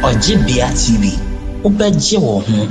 Ojibia TV, Ubeji Wohu.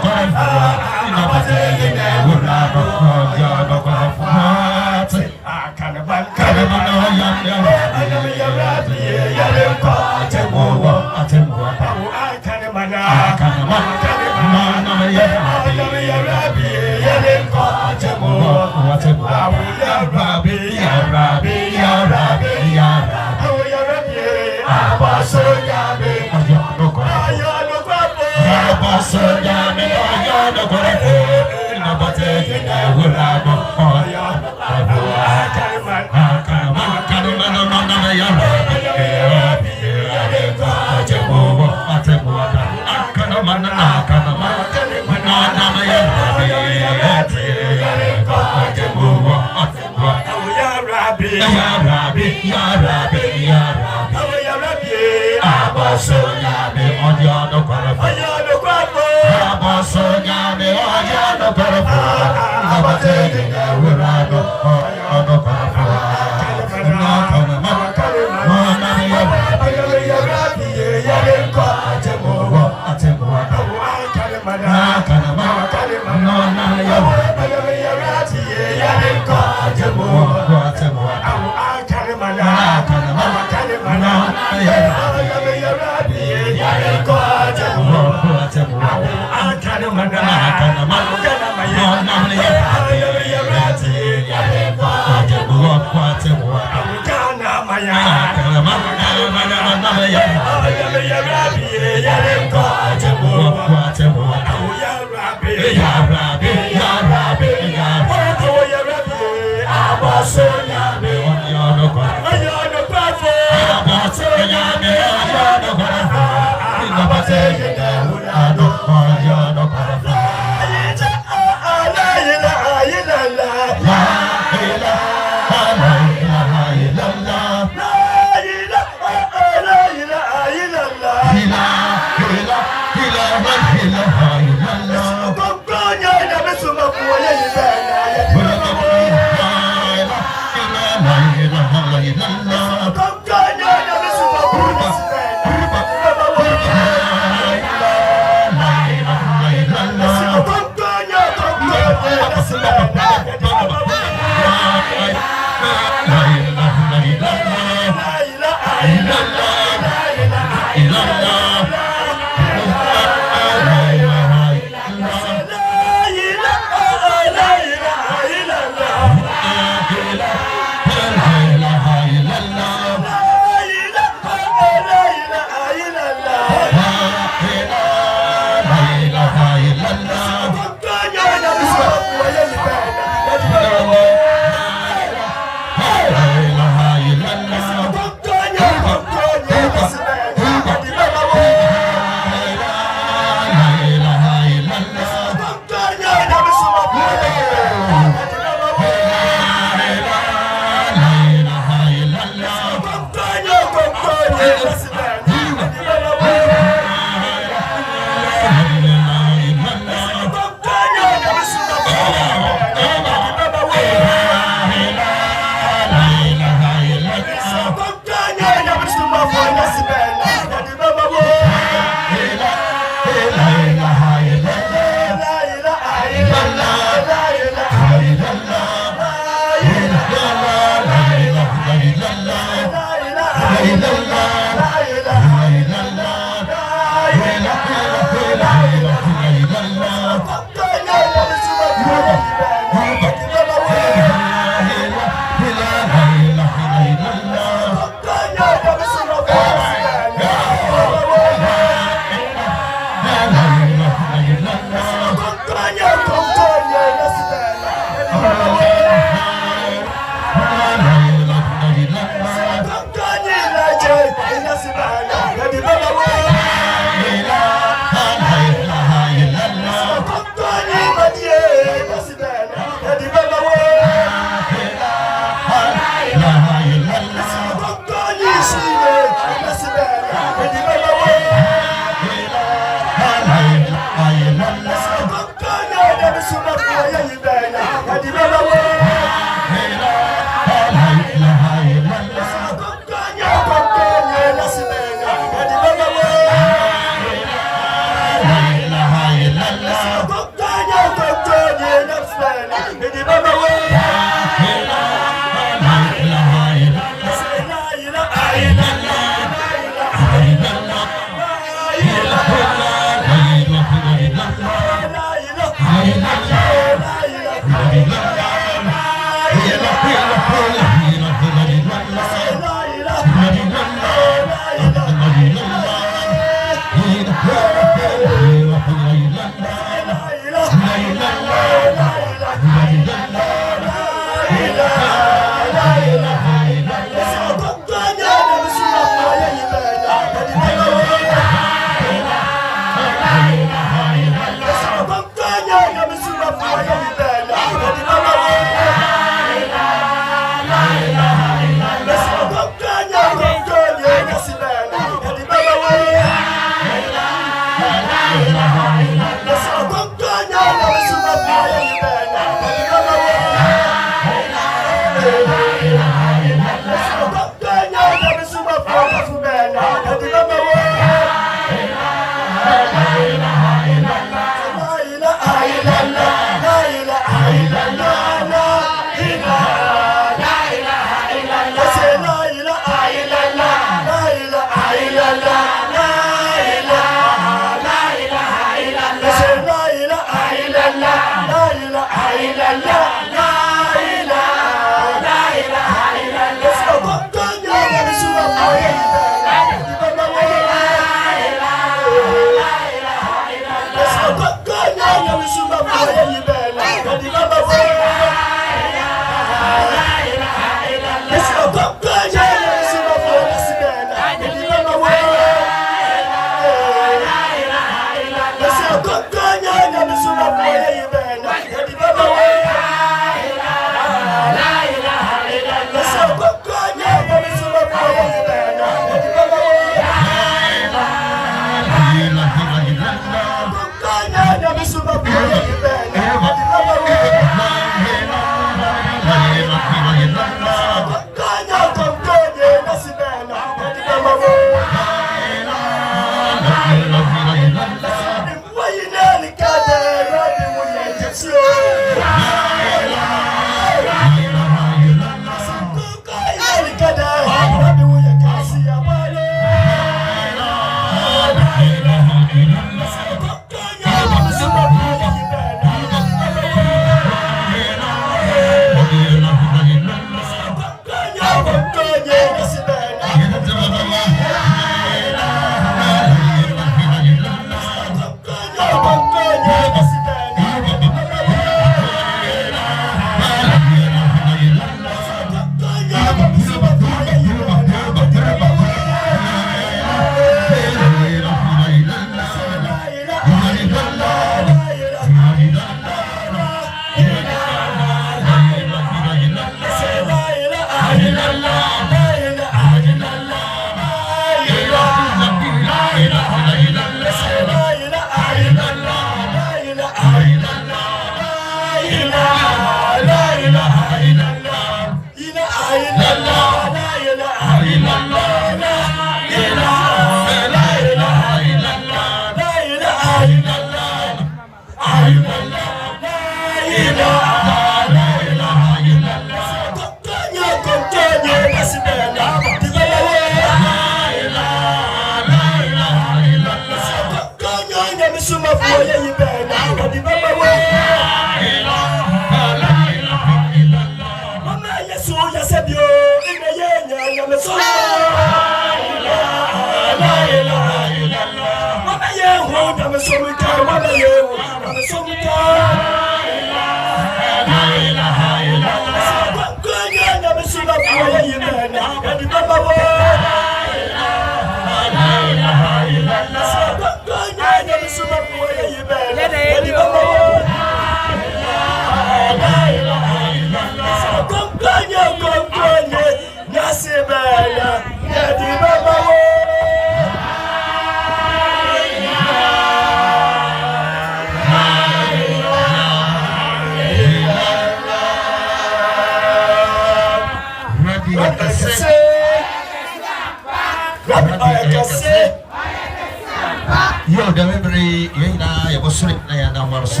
Yo, dami beri, yun na, yung sulit na yan ang marso.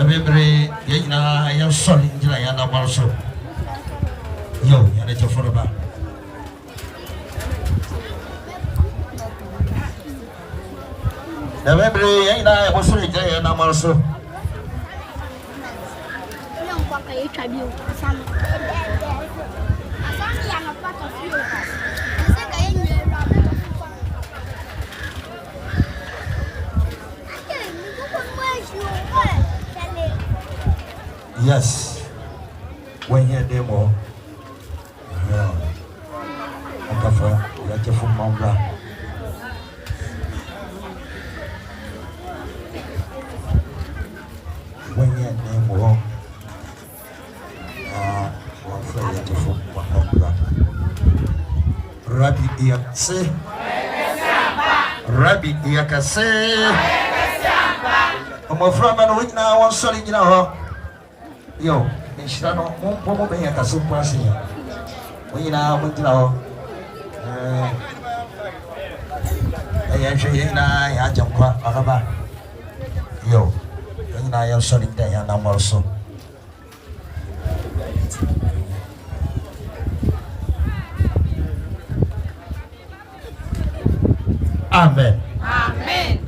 Everybody, I am sorry, I am also. Yo, you are for about. Everybody, I was sorry, I am also. Yes, when you demo, I'm from Mambra. When you demo, one friend from Mambra. Rabbi Iakase, Rabbi Iakase. I'm a friend and week now. I'm sorry, you know. Yo, Shano, Momo Baya Casupasi. We now went to know. I actually I jump Araba. Yo, and I am sorry that I am also. Amen. Amen.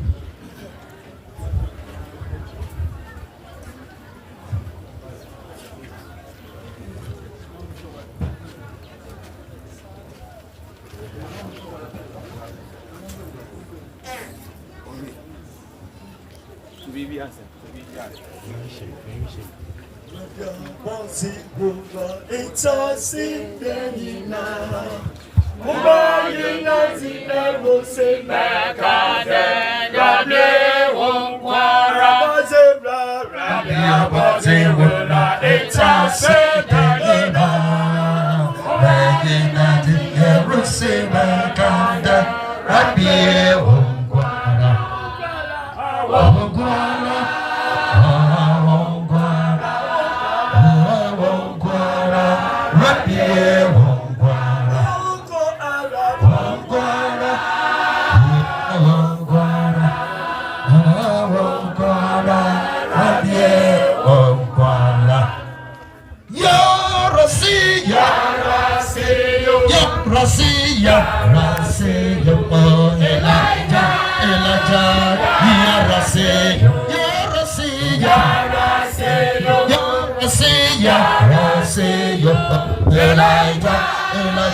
It's a sin, Mumbai United never say back again. Rabbi won't quarrel. Rabbi will not. It's a sin, United never say back again. Rabbi won't quarrel. Won't quarrel. Won't quarrel. Won't quarrel. Rabbi won't. Raseyo, oh Elijah, Raseyo, Raseyo, Elijah, Raseyo, Elijah, Elijah,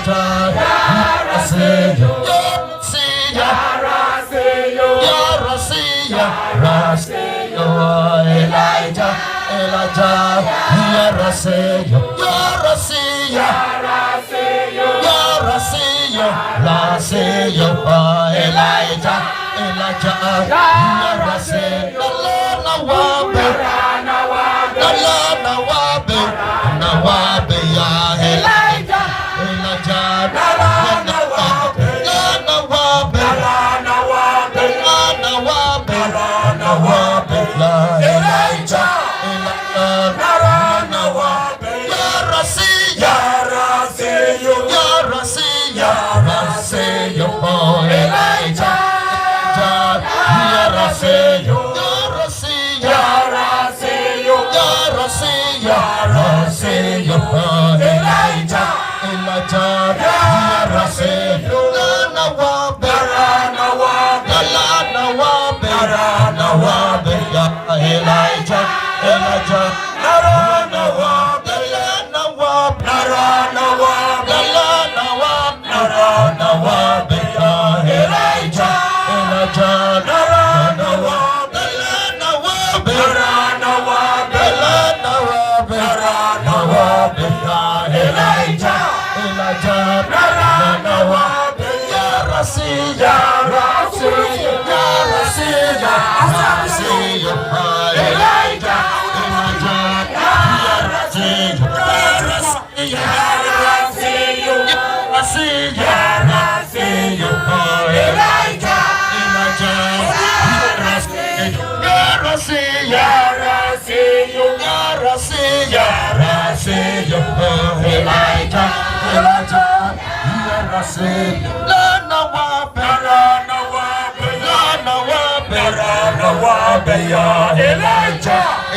wabeya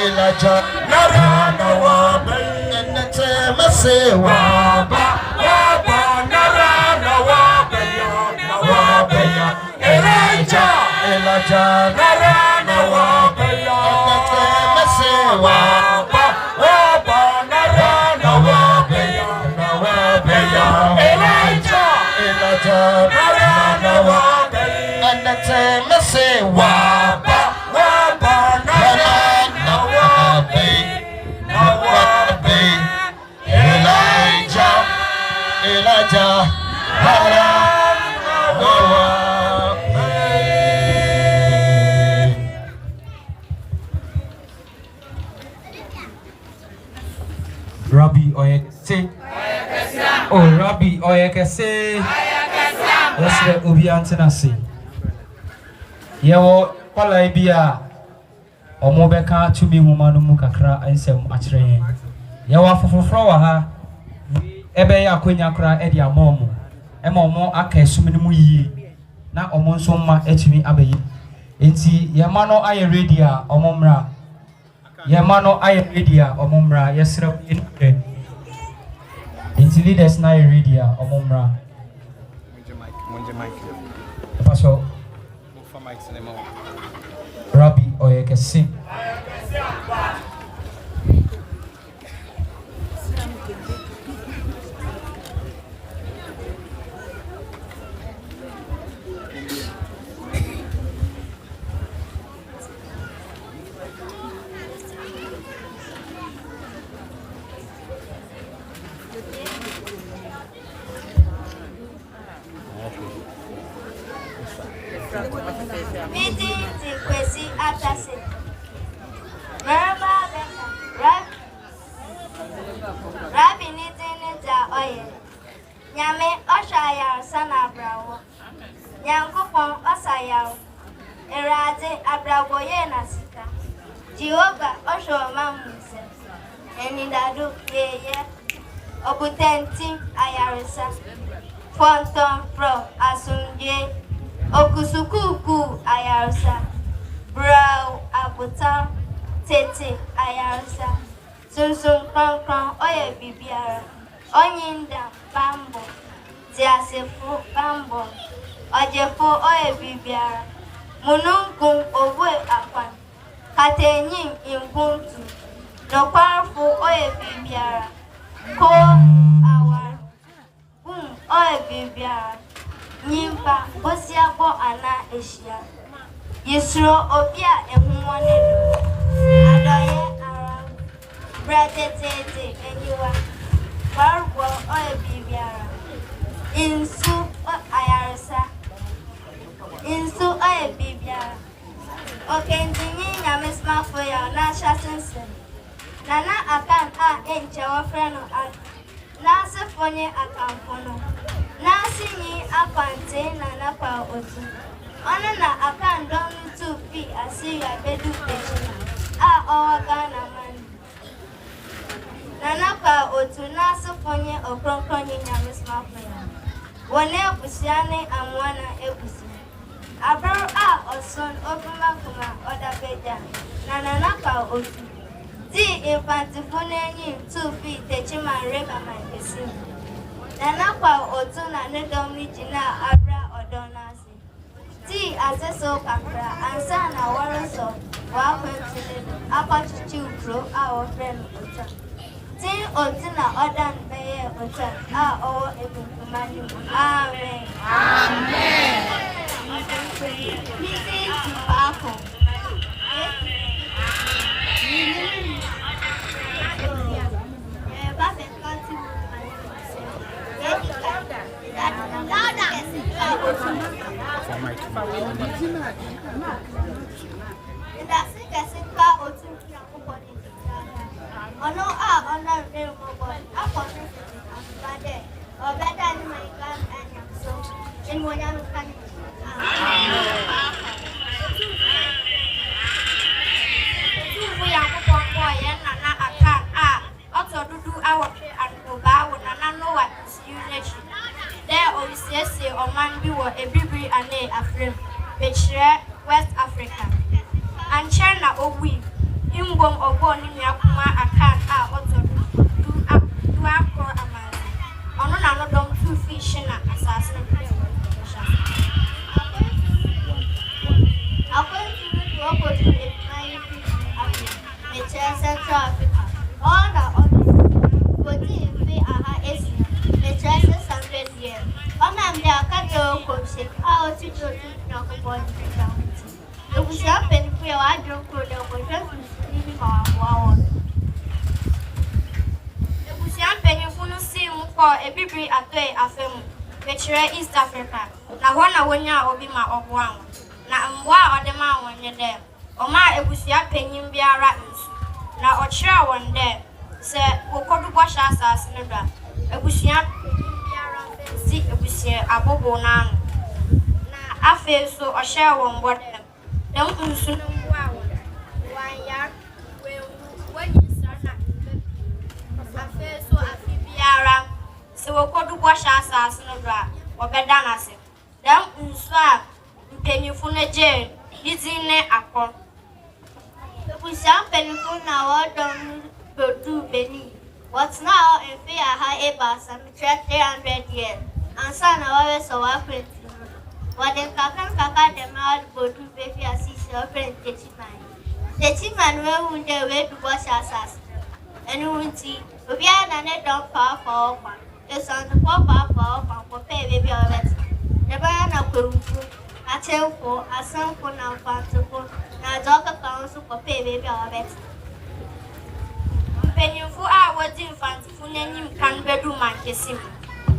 Elijah narana wabeya Enetemese waba narana wabeya Elijah narana wabeya Enetemese waba narana wabeya Elijah narana wabeya Enetemese waba narana Elijah Rabbi Oyekese. Oh, Rabbi Oyekese. Yes, the Obi Antenasi. Yewo Kola Ibia. Omobeka to me woman mukakra and some atre. Yewa for ha. Ebe ya kwenya kra edi amomo. Emomo aka esuminimu yi. Na omo nso ma etimi abeyi. Enti yemano aye ready a omomra. Yemano aye ready a omomra yesrep inke. Enti leaders na aye ready a omomra. Munje mic. Pastor Rabbi Oyekese. Meeting the Kwesi Atase. Merba Beka. Rabbi Nitin Oye. Nyame Oshaya Sana Brawo. Yankupon Osayao. Erade Abraboye Nasita. Jehovah Osho Mamuse. Enidadu Yeye. Obutenti Ayarisa. Fonton Pro Asumje. Okusukuku Ayarisa. Brow Abuta Tete Ayarisa. Sunsun Kron Oye Bibiara. Onyinda Bambo. Tiasefu Bambo. Ojefu Oye Bibiara. Mununkun Owe Akwan. Katenyim Inkuntu. Nokwarfu Oye Bibiara. Ko Awar. Oye Bibiara. Nyimpa Osiabo Ana Asia. Yisro Obia Ehumonedo. Adoye Aram. Bratete Eniwa. Barbo Oye Bibiara. Insu Ayarisa. Insu Oye Bibiara. Okendini Nyamisma Foya na Shasensen. Nana akan a enche wafreno ak. Nasi fonye akampono. Nasi ni apante nana pa otu. Ona na akan donu 2p asiya bedu pechina. A owaga na mani. Nana pa otu nasi fonye okronkonye Nyamisma Foya. Wone ebusiane amwana ebusi. Abro a oson ofuma kuma odabeja. Nana pa otu. Di infantifune 2 feet techima rega my esi. Nana kwa otu na nedomi jina abra odonasi. Di azeso kakra ansa na waraso wa kwentile apachichi ukro a ofren ota. Di otu na odan beye ota a owo ebukumani. Amen. Amen. Missing to Pako. West Africa. ankyɛ na ɔwui mbom ɔbɔ ne nua kuma akan a ɔtɔ du akɔ amansi ɔno na no dɔm tu fish na asase no dɛ according to opposite Central Africa, all the others aha esi metrese 100 years. Ona mde akado coach how to do no point. The was happen for I don't go the living our The was happen if you see for a bibri atoy afem metre East Africa. Na wana wonya obi ma obwa na mbwa odema wonye dem. Oma ebusia panyin biara nsu na ochira won dem se kokodu bosha asase ne da ebusia biara si ebusia abobo na na afe so ohye won bodem dem nsu no mbwa wan ya wenyi sana afe so afi biara se kokodu bosha asase ne da obeda na se dem nsu a mpanyifu ne je dizine akọ Ebusia mpanyifu na wadon Bodu Beni. What's now in fear high bus and 300 years. And son always so print. What then kaka the mad Bodu baby as he shall print the man will wound their way to wash us. And you will see, we are an net down far for one. It's on the pop for pay baby or better. The banana will a tail for a son for now, for now, dog council for pay baby or better. Penyufu a wadi mfantifu n'enyim kan bedu mankesim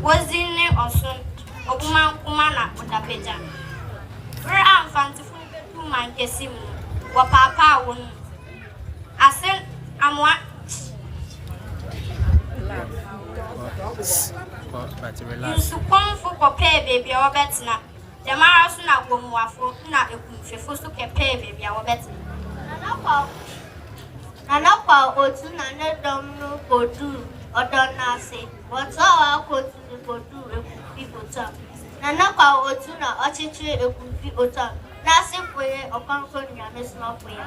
wozi ne osun oguma kuma na odapeja re a mfantifu bedu mankesim wo papa won asen amwa su konfu ko pe baby o betina de mara su na gomuafo na ekunfefo su ke pe baby o betina Nanapa otu na ne domno bodu odona se whatso akotu bodu ekufi ota Nanapa otu na ochichi ekufi ota na se poye okanko nyame sma poye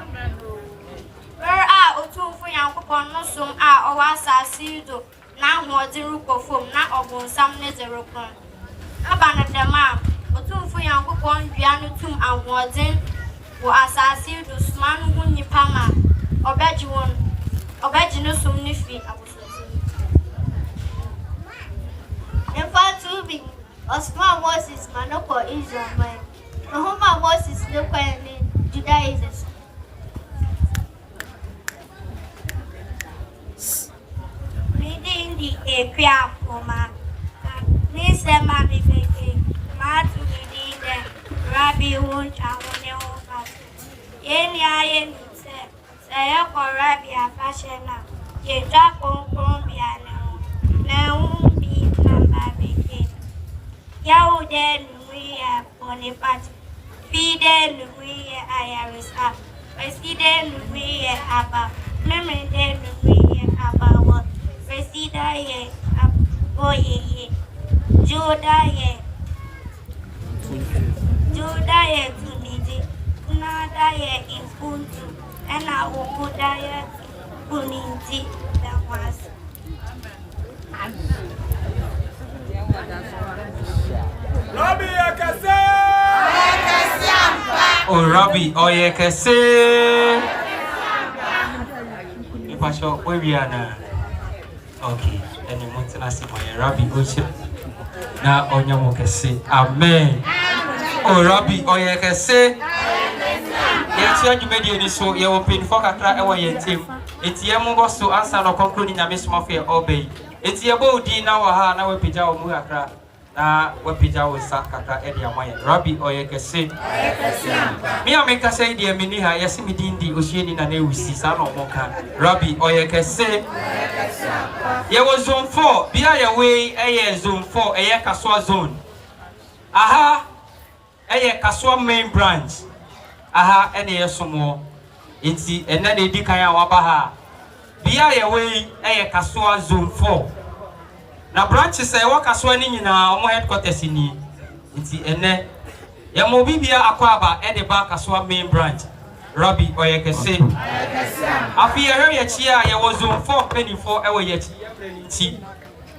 otu mfu yankopon no som a owa asase do na hoodin rukofom na obunsam ne zerokon abana dema otu mfu yankopon dua no tum ahoodin wo asase do sma no hu nipa ma Obeji no sum ni fi abusozi. In fact, to be Osman Moses manoko Israel man. Ohuma Moses no kwani Judaism. Reading the Epia Poma. Nise mami beke. Matu reading the Rabbi Wuncha Wone Yeni ayen Saya korabi afashena yeja konkombi anu na umbi namba beke yaude nuia bonipat fide nuia ayarisa preside nuia aba memende nuia aba wa presida ye aboye joda ye tuniji nada ye impuntu Ena ukudaya kuninti dawas. Rabbi Ekese! Oh Rabbi Oyekese. Ipasho wewiana. Okay. Eni mutina simoye Rabbi Oche na onyamokese. Amen. Oh Rabbi Oyekese. Yɛtia dwumadi ni so yɛwɔ mpanyinfoɔ kakra ɛwɔ yɛn ntam enti yɛn mo so ansa na ɔkɔnkɔ ni nyame somafo yɛ ɔbɛyi enti yɛbɔ odi na wɔ ha na wapagya wɔ mu kakra na wapagya wɔ nsa kakra ɛde ama yɛn Rabbi Oyekese me a mekasa yi deɛ meni ha yɛse me din di osuani na na ewusi saa na ɔmo ka Rabbi Oyekese yɛwɔ zone 4 bia yɛwɔ yi ɛyɛ zone 4 ɛyɛ Kasoa zone aha ɛyɛ Kasoa main branch aha ene yesomo enti enne na edi kan a waba ha bia ye we Kasoa zone 4 na branches e wo Kasoa ni nyina omo headquarters ni enti enne ye mo bibia akwa aba e de ba Kasoa main branch Rabbi Oyekese. Afi area chia ye was on 4 penny for ewe yet ti.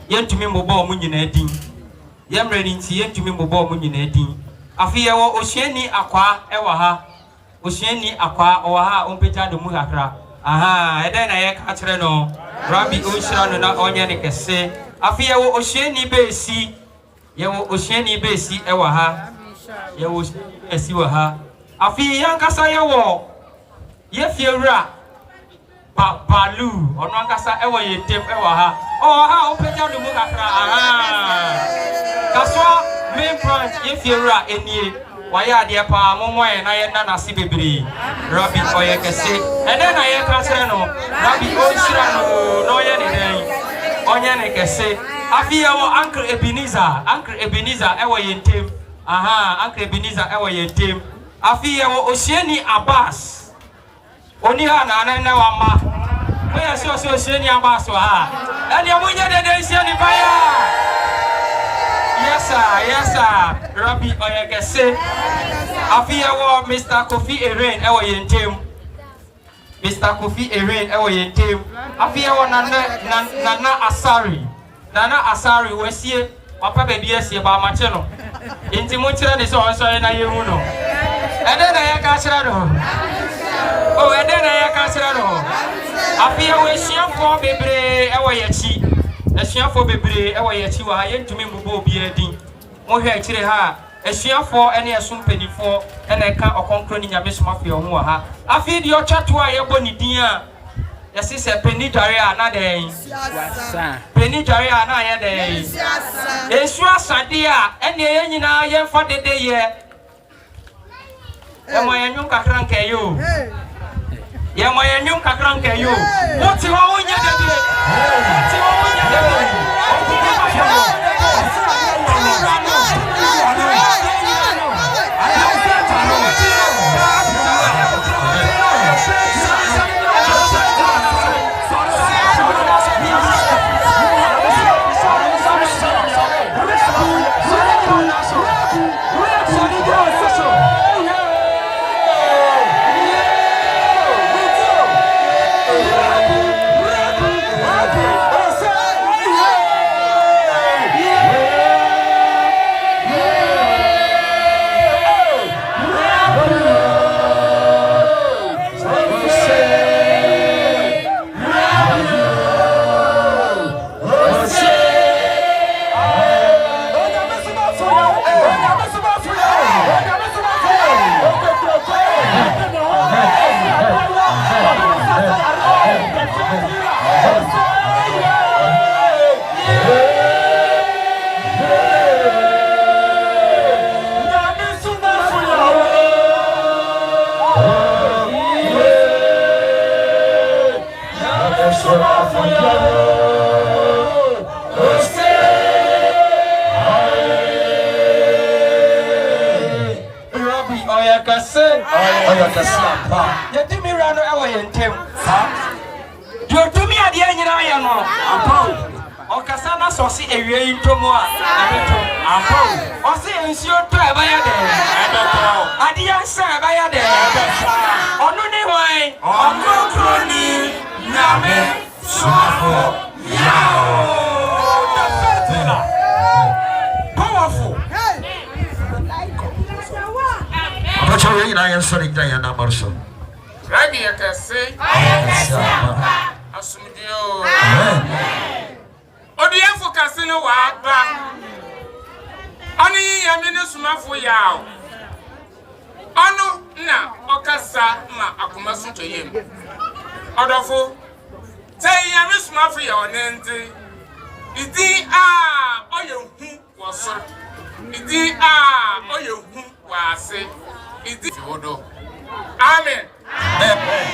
Yentumi mobo mu nyina din. Yemre ni ti yentumi mobo mu nyina din. Afi ye wo ohyiani akwa ewa ha. Ohyiani akwa owa ha ompeta do mu kakra. Aha, eden na ye ka kire no. Rabbi Onhyira no na onye ne kese. Afi ye wo ohyiani besi. Ye wo ohyiani besi ewa ha. Ye wo esi wa ha. Afi yankasa ye wo ye fiewura balu ono ankasa ewo ye tem ewa ha. Oh ha opeja do mu kakra. Aha. Kaswa main branch ye fiewura enie. Waya de pa momoye na ye na nasi bebre. Rabbi Oyekese. Ene na ye ka kire no. Rabbi Onhyira no ye ne den. Onye ne kese. Afi ye wo Uncle Ebenezer ewo ye tem. Aha, Uncle Ebenezer ewo ye tem. Afi ye wo Ohyiani Abbas. Oni ha na wa ma. Oya so Ohyiani Abbas wa ha. Ene amunye de Ohyiani baya. Yes sir. Rabbi Oyekese. Afi ye wo Mr. Kofi Eren ewo ye tem. Mr. Kofi Eren ewo ye tem. Afi ye wo Nana Asari. Nana Asari wesie papa baby esie ba ma che no. Enti mo kire de so onso na ye hu no. Ede na ye ka kire no. Oh ede na ye ka kire no. Afi ye we hyiafo bebre ewo ye chi. Hyiafo bebre ewo ye chi wa ye ntumi mbubo obi adin. Mo hwe kire ha. Hyiafo ene esumpenifo ene ka okonkro ni nyame somafo ho wa ha. Afi di otwato a ye bo ni din a yesi se Penny Dware na den. Penny Dware na ye den. Esu asade a ene ye nyina ye mfa dede ye. Ye mo ye nyum kakra nka yo. Ye mo ye nyum kakra nka yo. Woti ho wonya dede. Woti ho wonya dede. Rabbi Oyekese. Asumdio. Odiafo kase no wa aba. Oni yame ne sumafo yawo. Ono na okasa ma akoma so toyem. Odofo. Say yame sumafo yawo nenti. Idi oye hu wo so. Idi oye hu wa ase. Idi wodo. Amen. Amen.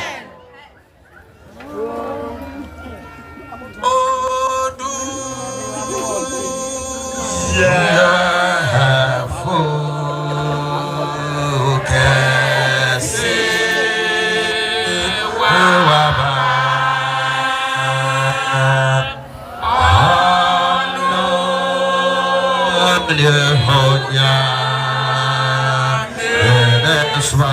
Odu ya fokasi waba ano mlehonya eswa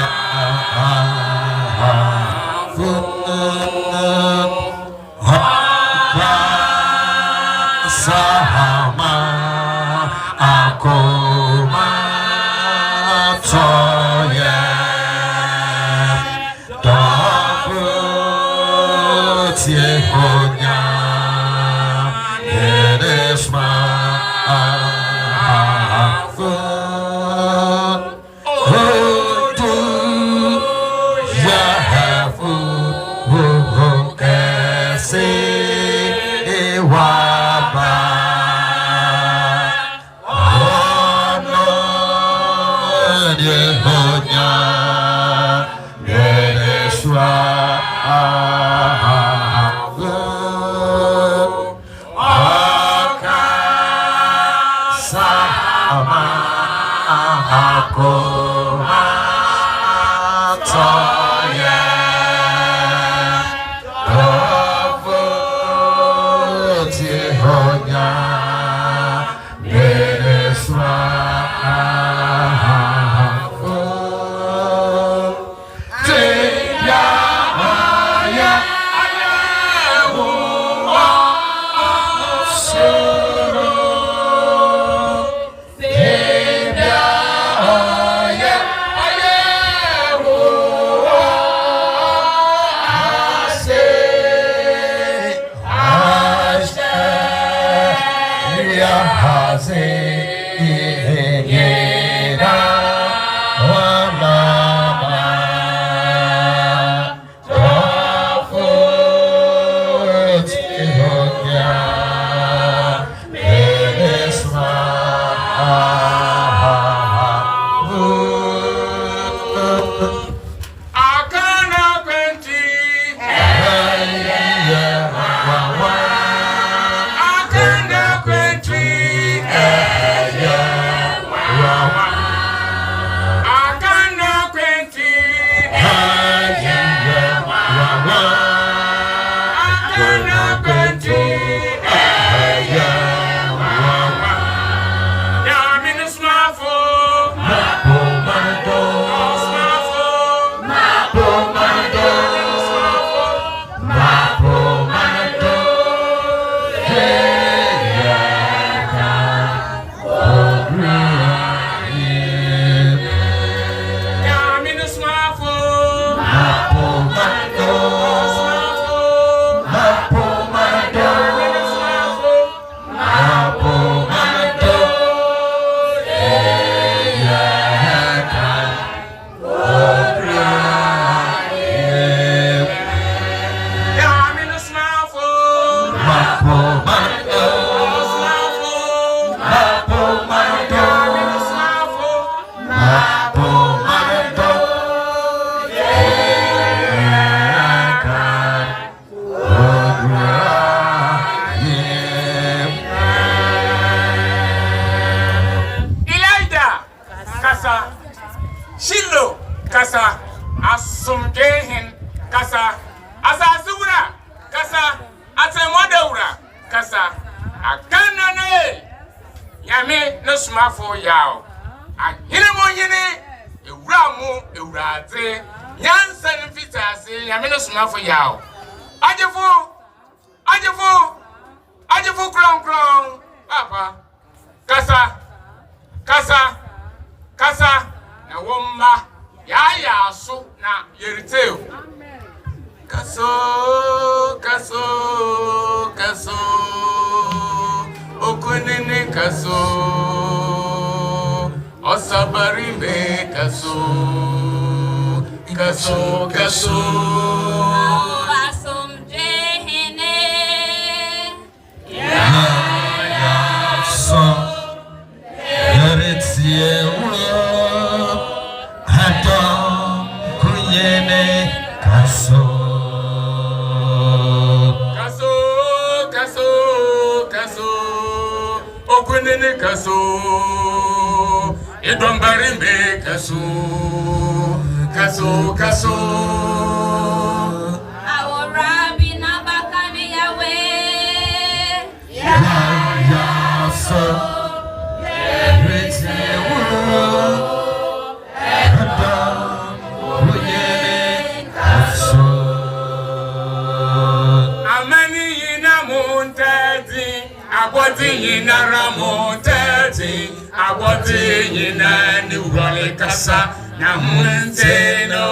Aboti yina ni urole kasa na hunteno.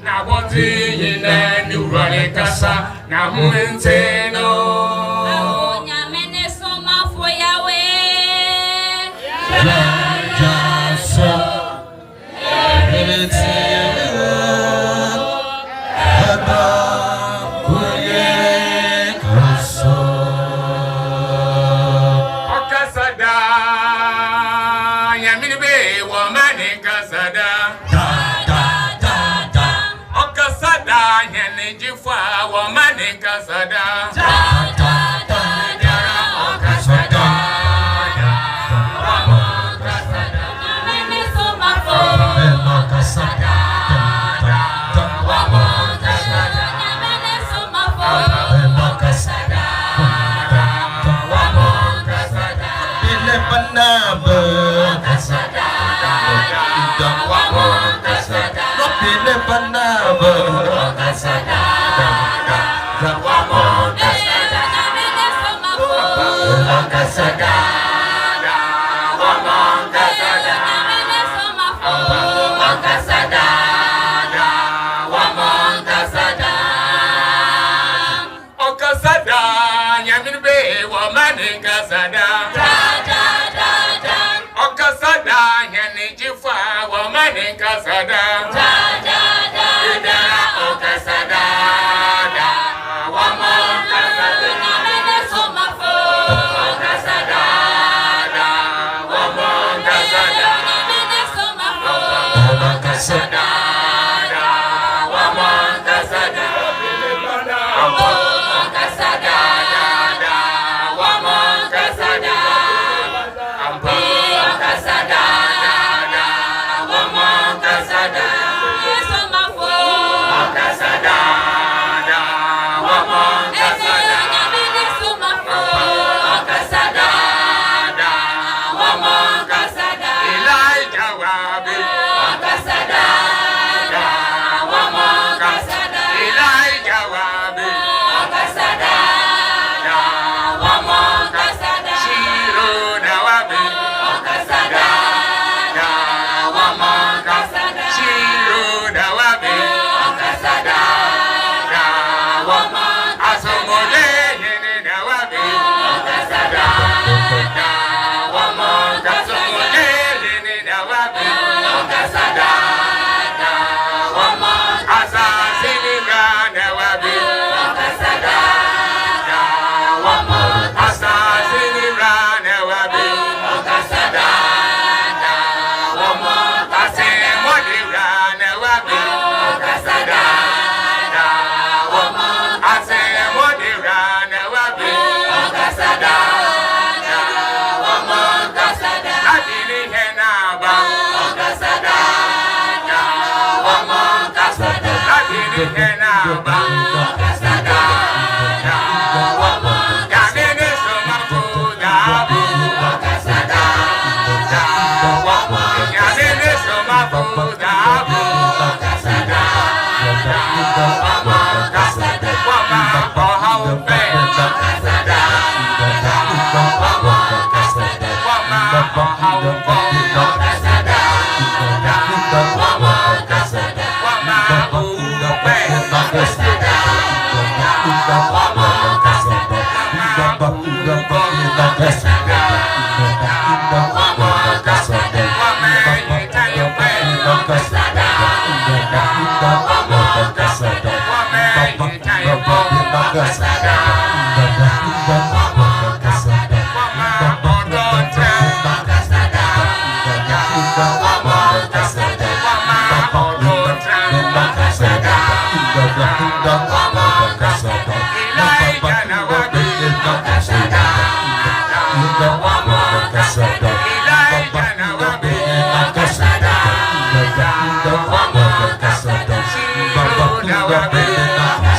Na boti yina ni urole kasa na hunteno. Nyamene soma fo yawe. Okasada nyamene be wamane kasada. Jifwa wamane kasada okasada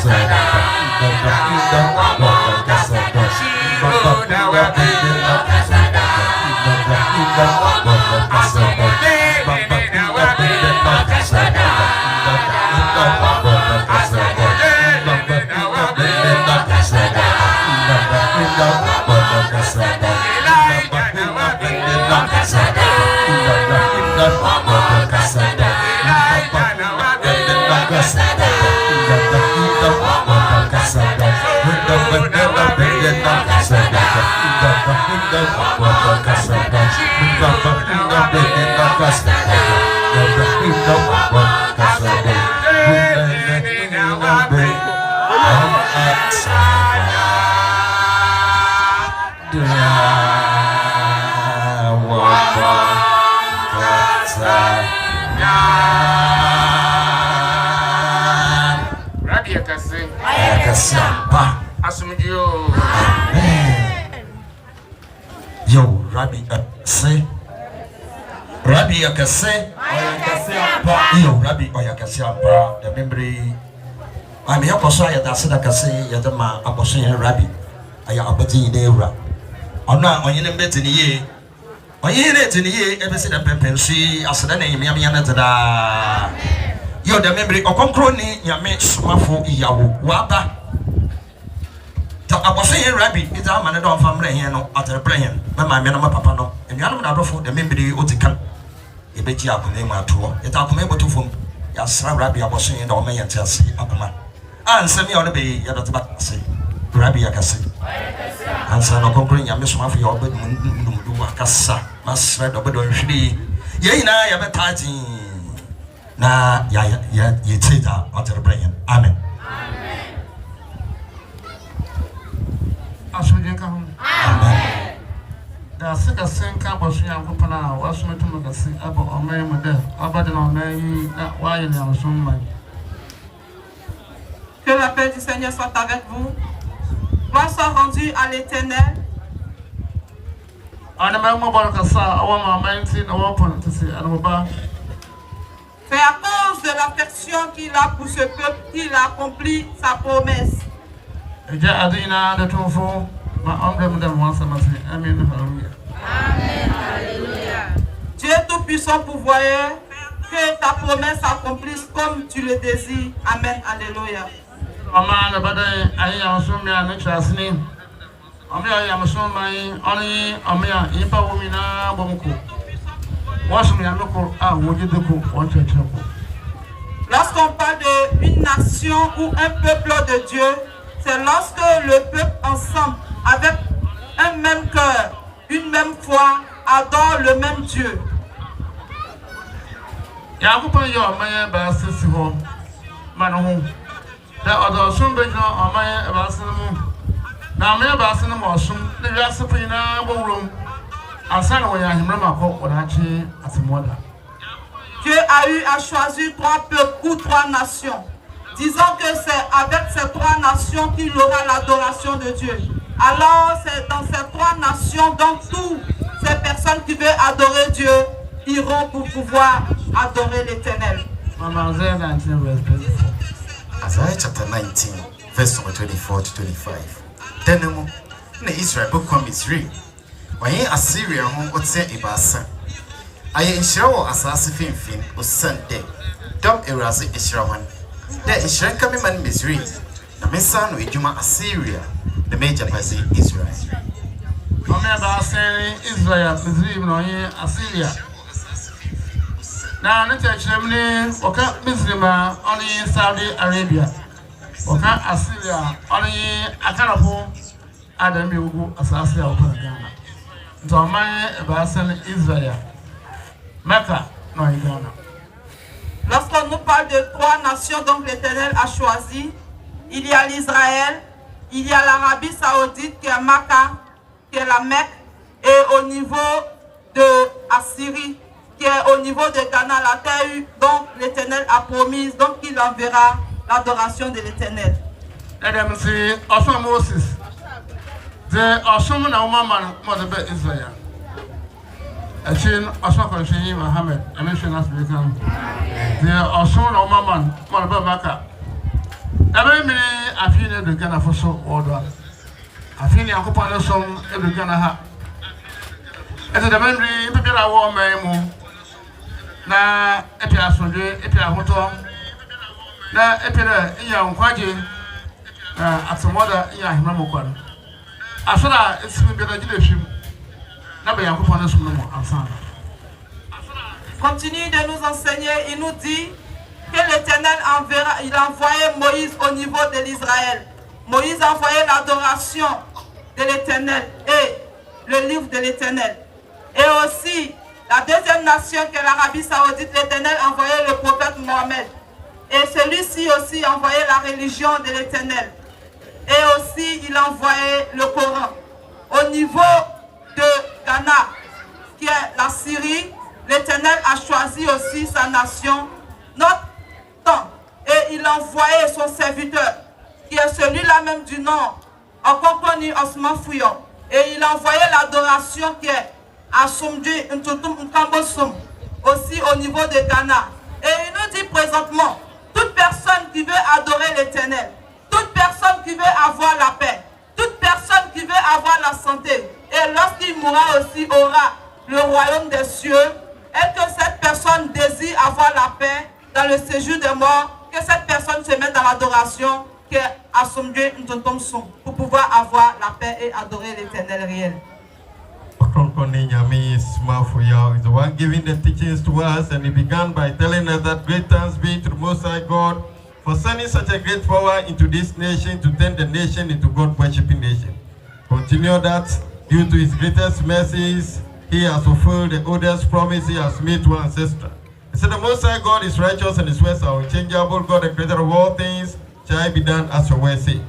Kasada Yo, Rabbi, say, Rabbi, I can say, yo, Rabbi, I can say, the memory. I'm here for so that's I can say, Yadama, Apostle Rabbi. I am a bit in the I'm not on your bed in the year. On your net in the year, ever said a pepency, as the name Yamiana. Yo, the memory of Concroni, Yame, Smafu, Yawu, Wapa. I was saying, Rabbi, it's a man of family here at the brain, but my man, papa, no, and the other for the memory of the camp. A bit up name our tour, it's our able to form. Yes, Rabbi, I was saying, or may I tell see, Upper and send me on the bay, Yadaba say, Rabbi, I can say. And son of Concrete, I miss one for your bed, Cassa, must read over the tree. Yea, now I have a tighty. Now, you take that at the brain. Amen. Amen. The second same campus, young Kupana, was not to make a see about or may model, about the name, why you are so much. Que la paix du Seigneur soit avec vous. Gloire soit rendue à l'Éternel. C'est à cause de l'affection qu'il a pour ce peuple qu'il a accompli sa promesse. Dieu Tout-Puissant pourvoyeur, que ta promesse s'accomplisse comme tu le désires. Amen. Alléluia. Lorsqu'on parle d'une nation ou un peuple de Dieu, c'est lorsque le peuple ensemble, avec un même cœur, une même foi, adore le même Dieu. Dieu a eu à choisir 3 peuples ou 3 nations. Disons que c'est avec ces 3 nations qu'il aura l'adoration de Dieu. Alors c'est dans ces 3 nations, donc toutes ces personnes qui veulent adorer Dieu iront pour pouvoir adorer l'Éternel. Isaiah chapter 19, verse 24 to 25. Tenemo, ne Israel book from Misri. When Assyria home would say Ibasa. I ensure Assassi Finfin was sent there. Dump Erazi Ishrawan. There is Shrank man Misri. The Messan with Juma Assyria, the major Basi Israel. Israel, Misri, no Assyria. Now, let's actually okay, Mislima only Saudi Arabia. Okay, Assyria only Akarapo, Adam Yugu, Assassin of Ghana. So, my Basan Israel. Mecca, no Ghana. Lorsqu'on nous parle de 3 nations dont l'Éternel a choisi, il y a l'Israël, il y a l'Arabie Saoudite qui est Mecca, qui est la Mecque, et au niveau de Assyrie, qui est au niveau de Ghana, la terre dont l'Éternel a promis, donc il enverra l'adoration de l'Éternel. C'est aussi Moses. C'est aussi Israël. Et Mohammed, c'est aussi Maka. Every minute I feel the Ghana for so order. afini akopɔ no som ebigana ha ɛte da mandri bibira wo maimu na epi asodwe epi ahoto na epi na iya nkwaje na atmoda iya ahemamokwa no asora esimi bi da gide hwim na be yakopɔ no som no mo ansa. Continue de nous enseigner. Il nous dit que l'Éternel il a envoyé Moïse au niveau de l'Israël. Moïse a envoyé l'adoration de l'Éternel et le livre de l'Éternel. Et aussi, la deuxième nation qui est l'Arabie Saoudite, l'Éternel a envoyé le prophète Mohammed. Et celui-ci aussi a envoyé la religion de l'Éternel. Et aussi, il a envoyé le Coran. Au niveau de Ghana, qui est la Syrie, l'Éternel a choisi aussi sa nation, notre temps. Et il a envoyé son serviteur, qui est celui-là même du Nord, en compagnie Osman Fouillon. Et il a envoyé l'adoration qui est à Somdji Nkambosum, aussi au niveau de Ghana. Et il nous dit présentement, toute personne qui veut adorer l'Éternel, toute personne qui veut avoir la paix, toute personne qui veut avoir la santé, et lorsqu'il mourra aussi aura le royaume des cieux, et que cette personne désire avoir la paix dans le séjour des morts, que cette personne se mette dans l'adoration qui est à Somdji Ntontomsum pour pouvoir avoir la paix et adorer l'Éternel réel. Is the one giving the teachings to us, and he began by telling us that great thanks be to the Most High God for sending such a great power into this nation to turn the nation into God-worshipping nation. Continue that due to his greatest mercies, he has fulfilled the oldest promise he has made to our ancestors. He said, the Most High God is righteous and his ways are unchangeable. God, the creator of all things, shall be done as your word says.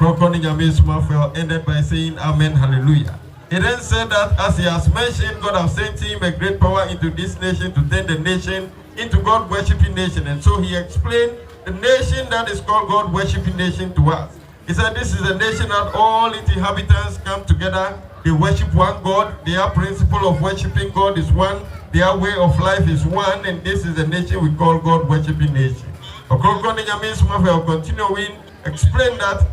Ended by saying, Amen, hallelujah. He then said that as he has mentioned, God has sent him a great power into this nation to turn the nation into God-worshipping nation. And so he explained the nation that is called God-worshipping nation to us. He said this is a nation that all its inhabitants come together. They worship one God. Their principle of worshiping God is one. Their way of life is one. And this is the nation we call God-worshipping nation. Continuing, explain that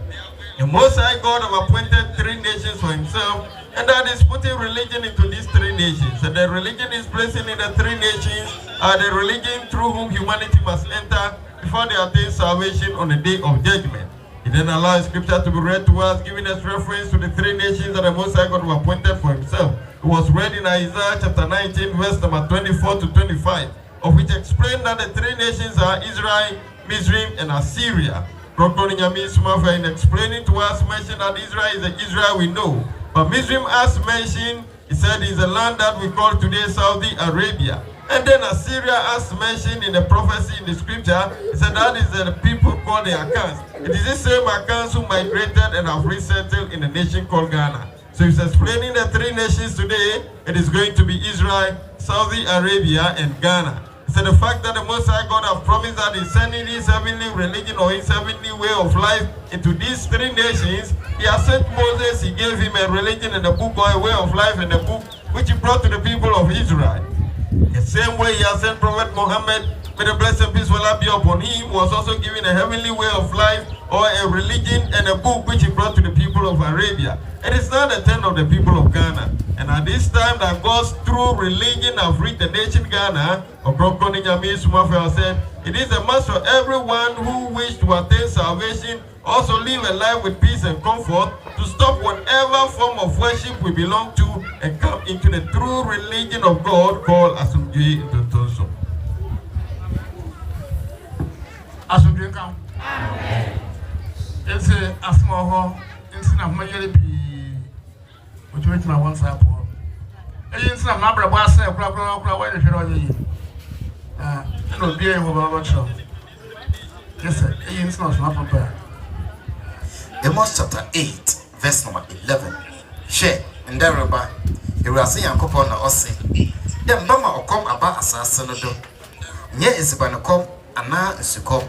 the Most High God have appointed 3 nations for himself, and that is putting religion into these 3 nations. And the religion is placing in the 3 nations are the religion through whom humanity must enter before they attain salvation on the day of judgment. He then allows scripture to be read to us, giving us reference to the 3 nations that the Most High God have appointed for himself. It was read in Isaiah chapter 19, verse number 24 to 25, of which explained that the 3 nations are Israel, Mizraim, and Assyria. In explaining to us, mentioned that Israel is the Israel we know. But Mizraim, as mentioned, he said is a land that we call today Saudi Arabia. And then Assyria, as mentioned in the prophecy in the scripture, he said that is the people called the Akans. It is the same Akans who migrated and have resettled in a nation called Ghana. So he's explaining the 3 nations today. It is going to be Israel, Saudi Arabia, and Ghana. So the fact that the Most High God has promised that he's sending his heavenly religion or his heavenly way of life into these 3 nations, he has sent Moses, he gave him a religion and a book or a way of life and a book which he brought to the people of Israel. The same way he has sent Prophet Muhammad, may the blessed peace will be upon him, was also given a heavenly way of life or a religion and a book which he brought to the people of Arabia. It is not the turn of the people of Ghana. And at this time that God's true religion have reached the nation Ghana, said, it is a must for everyone who wish to attain salvation, also live a life with peace and comfort, to stop whatever form of worship we belong to and come into the true religion of God called Asumdji Ntontomsum. Asumdji Nkam. Amen. It's a small home. It's not my which makes my one side poor. It's not my brother, I say, why did you know? No, dear, what show? Yes, sir. It's not prepared. Amos chapter 8, verse number 11. Share, and there about the Rasian couple na Ossi. Then Bama or come about assassinado. Near is a banacom, and now is a cop.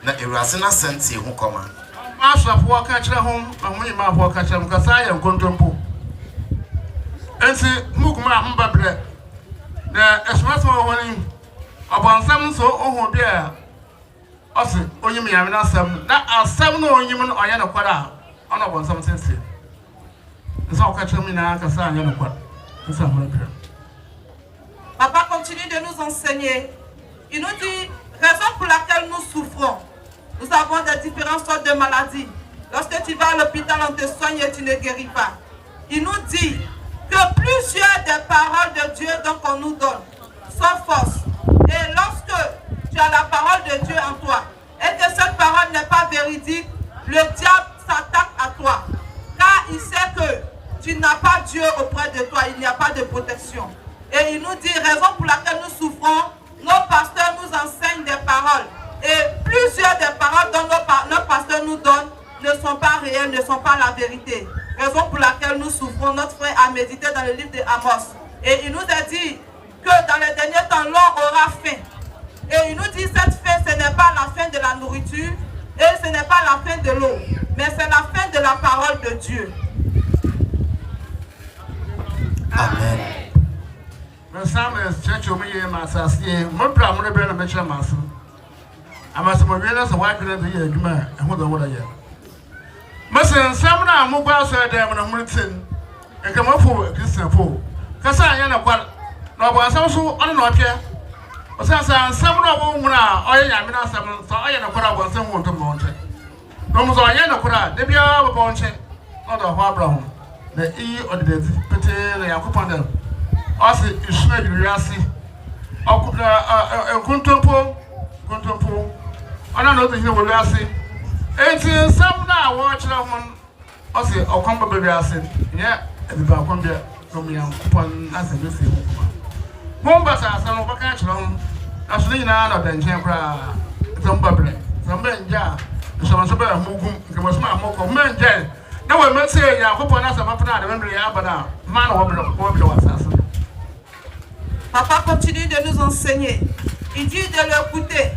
Na Irasina sensi who come. Master of walk catch home, and when you map walk catch them, because I am going to put. And see, Mukma Mbabre. The smart one upon some so oh dear. Also, only me, I mean, some that are 7 or human or yana quada on upon some sense. Papa continue de nous enseigner. Il nous dit, raison pour laquelle nous souffrons. Nous avons des différentes sortes de maladies. Lorsque tu vas à l'hôpital, on te soigne et tu ne guéris pas. Il nous dit que plusieurs des paroles de Dieu qu'on nous donne sont fausses. Et lorsque tu as la parole de Dieu en toi et que cette parole n'est pas véridique, le diable s'attaque à toi. Car il sait que tu n'as pas Dieu auprès de toi, il n'y a pas de protection. Et il nous dit, raison pour laquelle nous souffrons, nos pasteurs nous enseignent des paroles. Et plusieurs des paroles dont nos pasteurs nous donnent ne sont pas réelles, ne sont pas la vérité. Raison pour laquelle nous souffrons, notre frère a médité dans le livre de Amos. Et il nous a dit que dans les derniers temps, l'homme aura faim. Et il nous dit cette faim, ce n'est pas la faim de la nourriture et ce n'est pas la faim de l'eau, mais c'est la faim de la parole de Dieu. Amen. Papa continue de nous enseigner. Il dit de l'écouter.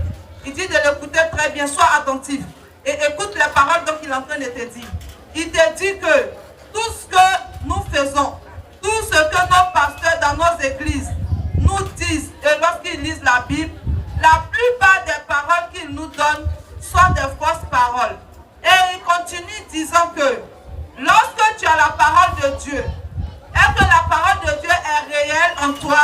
Il dit de l'écouter très bien. Sois attentif. Et écoute les paroles dont il est en train de te dire. Il te dit que tout ce que nous faisons, tout ce que nos pasteurs dans nos églises nous disent, et lorsqu'ils lisent la Bible, la plupart des paroles qu'ils nous donnent sont des fausses paroles. Et il continue disant que lorsque tu as la parole de Dieu, et que la parole de Dieu est réelle en toi,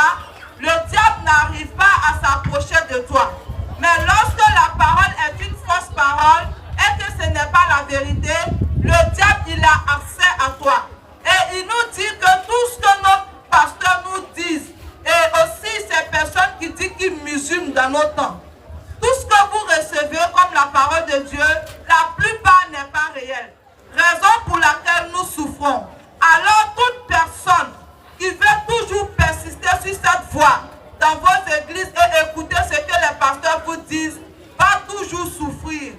le diable n'arrive pas à s'approcher de toi. Mais lorsque la parole est une fausse parole et que ce n'est pas la vérité, le diable il a accès à toi. Et il nous dit que tout ce que nos pasteurs nous disent, et aussi ces personnes qui disent qu'ils musulmans dans nos temps, tout ce que vous recevez comme la parole de Dieu, la plupart n'est pas réel. Raison pour laquelle nous souffrons. Alors toute personne qui veut toujours persister sur cette voie dans vos églises et écouter ce que les pasteurs vous disent, va toujours souffrir.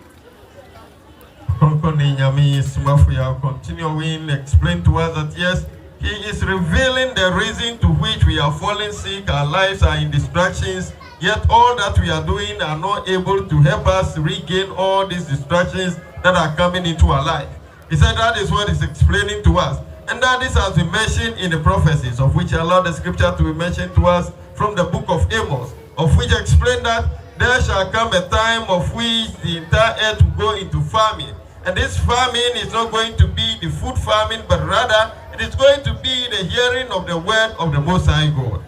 Continuing, explain to us that yes, he is revealing the reason to which we are falling sick, our lives are in distractions, yet all that we are doing are not able to help us regain all these distractions that are coming into our life. He said that is what he's explaining to us. And that this has been mentioned in the prophecies, of which allowed the scripture to be mentioned to us from the book of Amos, of which explain that there shall come a time of which the entire earth will go into famine. And this famine is not going to be the food famine, but rather it is going to be the hearing of the word of the Most High God.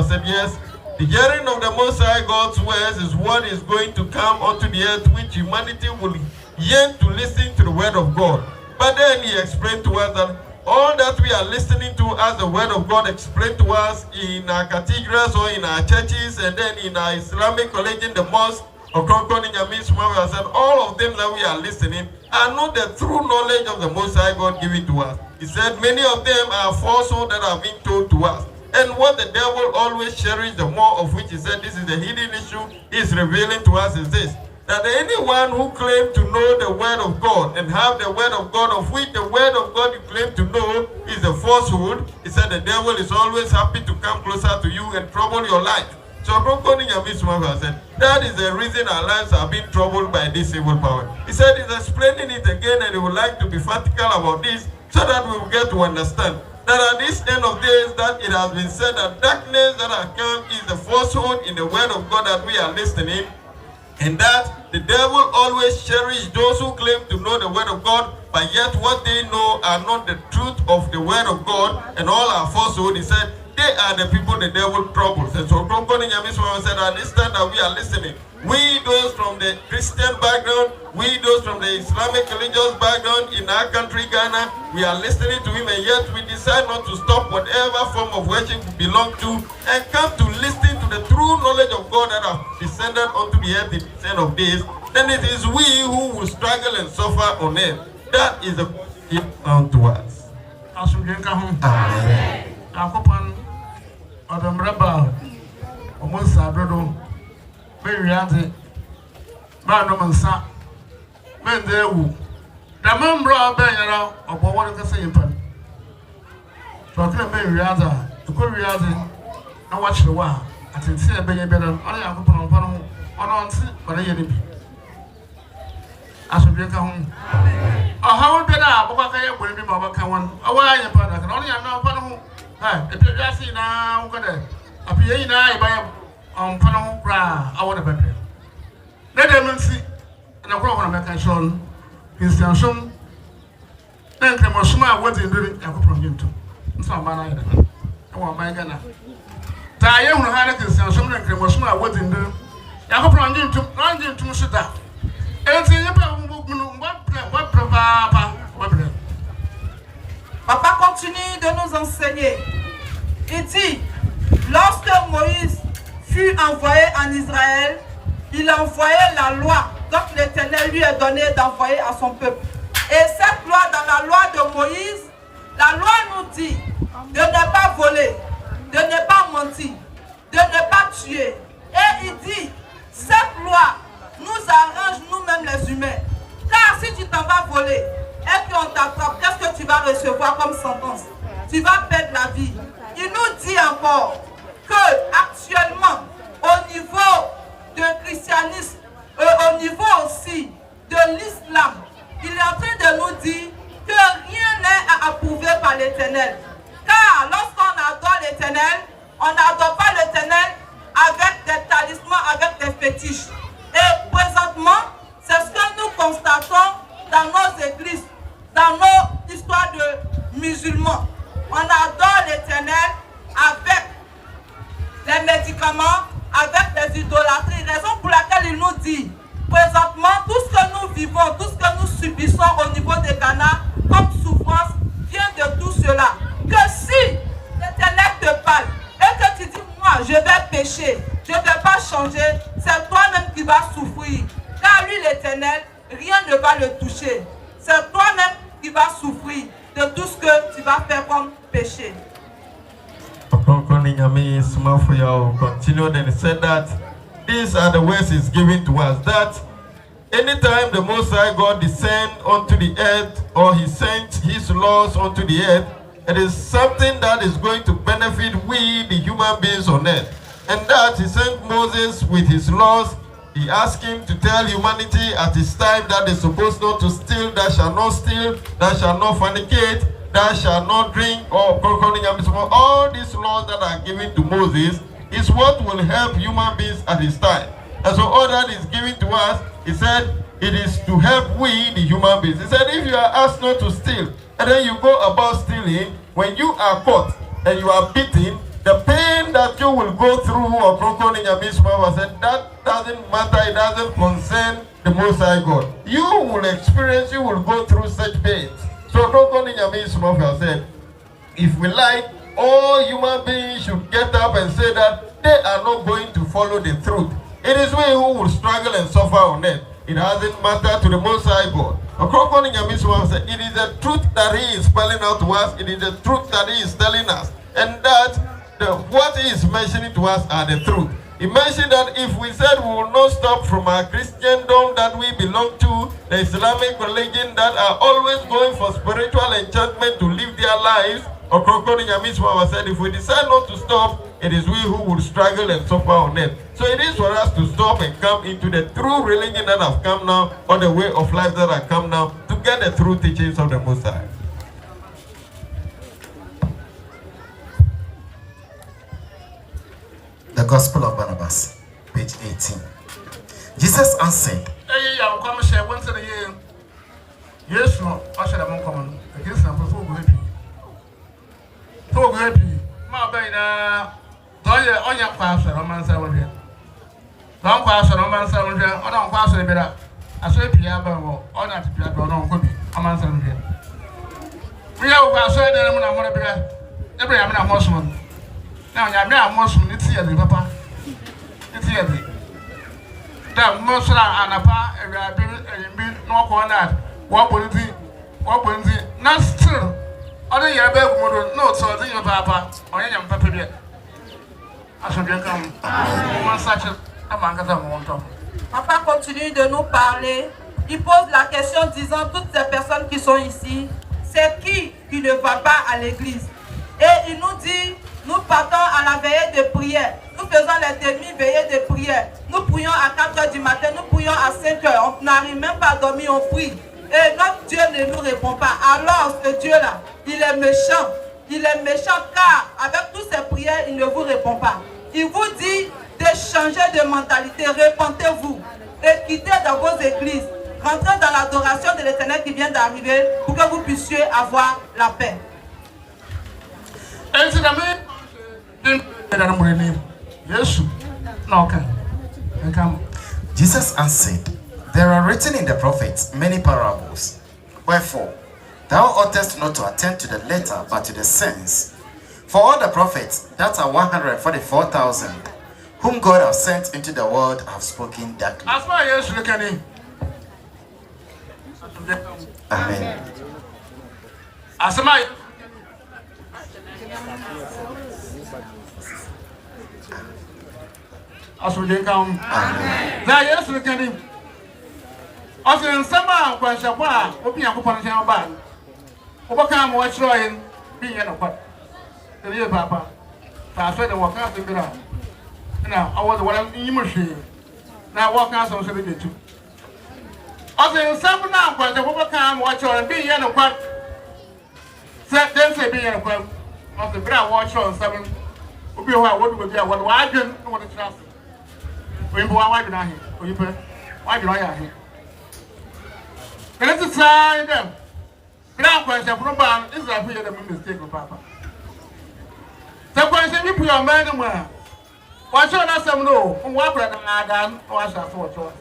Said yes, the hearing of the Most High God's words is what is going to come onto the earth, which humanity will yearn to listen to the word of God. But then he explained to us that all that we are listening to as the word of God explained to us in our cathedrals or in our churches and then in our Islamic religion, the mosque, or said all of them that we are listening are not the true knowledge of the Most High God given to us. He said many of them are falsehood that are being told to us. And what the devil always cherishes, the more of which he said this is the hidden issue he is revealing to us is this. That anyone who claims to know the word of God and have the word of God, of which the word of God you claim to know is a falsehood, he said the devil is always happy to come closer to you and trouble your life. So said, that is the reason our lives are being troubled by this evil power. He said he's explaining it again and he would like to be practical about this so that we will get to understand that at this end of days that it has been said that darkness that has come is the falsehood in the word of God that we are listening. And that the devil always cherishes those who claim to know the word of God, but yet what they know are not the truth of the word of God, and all are falsehood. He said, they are the people the devil troubles. And so said, at this time that we are listening, we those from the Christian background, we those from the Islamic religious background in our country, Ghana, we are listening to him, and yet we decide not to stop whatever form of worship we belong to and come to listen to the true knowledge of God that have descended onto the earth in the end of days. Then it is we who will struggle and suffer on earth. That is the question unto us. Amen. Adam Rabba, almost Sabredo, Mary Anti, Madam Sa, Mendewu, the Mambra Benera, or what I can say in pen. Proclaim Mary Anza, the Korean, and watch the war. I can see a baby better, only I can put on but I didn't. I should be home. How better, Bobaka will be Bobaka one. A while, but I can only know. If you just see now, I'm gonna appear now by Panama Cra. I want a better. Let them see, and I want to make a show. Christian Shum, then come on, smart what you doing. I go from you too. So, man, I want my Ghana. Tie you had a Christian Shum and come on, smart what you do. I go from you to run you to sit down. And see what provide. Papa continue de nous enseigner. Il dit, lorsque Moïse fut envoyé en Israël, il a envoyé la loi. Donc l'Éternel lui a donné d'envoyer à son peuple. Et cette loi, dans la loi de Moïse, la loi nous dit de ne pas voler, de ne pas mentir, de ne pas tuer. Et il dit, cette loi nous arrange nous-mêmes les humains. Car si tu t'en vas voler, et qu'on t'attrape, qu'est-ce que tu vas recevoir comme sentence? Tu vas perdre la vie. Il nous dit encore que actuellement, au niveau du christianisme, au niveau aussi de l'islam, il est en train de nous dire que rien n'est approuvé par l'Éternel. Car lorsqu'on adore l'Éternel, on n'adore pas l'Éternel avec des talismans, avec des fétiches. Et présentement, c'est ce que nous constatons dans nos églises, dans nos histoires de musulmans. On adore l'Éternel avec les médicaments, avec les idolâtries. Raison pour laquelle il nous dit, présentement, tout ce que nous vivons, tout ce que nous subissons au niveau de Ghana, comme souffrance, vient de tout cela. Que si l'Éternel te parle et que tu dis, moi, je vais pécher, je ne vais pas changer, c'est toi-même qui vas souffrir. Car lui, l'Éternel, rien ne va le toucher. C'est toi-même qui vas souffrir de tout ce que tu vas faire comme péché. Continue, then he said that these are the words he's giving to us, that anytime the Most High God descend onto the earth, or he sent his laws onto the earth, it is something that is going to benefit we, the human beings on earth. And that he sent Moses with his laws. He asked him to tell humanity at his time that they're supposed not to steal, thou shalt not steal, thou shalt not fornicate, thou shalt not drink, or all these laws that are given to Moses is what will help human beings at his time. And so all that is given to us, he said, it is to help we, the human beings. He said, if you are asked not to steal, and then you go about stealing, when you are caught and you are beaten, the pain that you will go through, or said, that doesn't matter, it doesn't concern the Most High God. You will experience, you will go through such pains. So said, if we like, all human beings should get up and say that they are not going to follow the truth. It is we who will struggle and suffer on it. It doesn't matter to the Most High God. It is the truth that he is spelling out to us. It is the truth that he is telling us. And that what he is mentioning to us are the truth. He mentioned that if we said we will not stop from our Christendom that we belong to, the Islamic religion that are always going for spiritual enchantment to live their lives, said if we decide not to stop, it is we who will struggle and suffer on it. So it is for us to stop and come into the true religion that have come now, or the way of life that have come now, to get the true teachings of the Most High. The Gospel of Barnabas, page 18. Jesus answered, Hey, I'm coming to share once in a year. Yes, no, I should have come against them before we happy. So happy. My baby, don't you on your class or man 7 here? Don't pass on man 7 here, or don't pass it better. I say, Piaba, or not Piaba, or don't be a man 7 here. We have a certain amount of money. Every amount of Muslim. Now, you're not Muslim, it's here, Papa. It's here. That Muslim and a pa, and I've been no corner. What will it? Not still. Other year, no, so I think your papa, or any papa yet. I should come. One such a man. Papa continue de nous parler. Il pose la question disant toutes ces personnes qui sont ici, c'est qui ne va pas à l'église? Et il nous dit, nous partons à la veillée de prière. Nous faisons les demi-veillées de prière. Nous prions à 4h du matin, nous prions à 5h. On n'arrive même pas à dormir, on prie. Et notre Dieu ne nous répond pas. Alors ce Dieu-là, il est méchant. Il est méchant car avec toutes ces prières, il ne vous répond pas. Il vous dit de changer de mentalité. Repentez-vous et quittez dans vos églises. Rentrez dans l'adoration de l'Éternel qui vient d'arriver pour que vous puissiez avoir la paix. Jesus answered, there are written in the prophets many parables. Wherefore, thou oughtest not to attend to the letter, but to the sense. For all the prophets, that are 144,000, whom God has sent into the world, have spoken darkly. Amen. As we come, now yes, we can. Also, in summer, when Shapa, open up upon him back. Overcome what's trying, being in a pot. The real papa. I said, I walk out the ground. Now, I was one in machine. Now, walk out on the too. Also, in summer now, when the overcome watch on being in a pot. Then say being in a pot. Of the ground watch on 7. What would be what I didn't want to trust. Why do I hear? Why do I hear? Let's try them. Now, question from Ban is that we had a mistake with Papa. The question you put your man in where? Why should I say no? What brother I done? Or I shall sort of.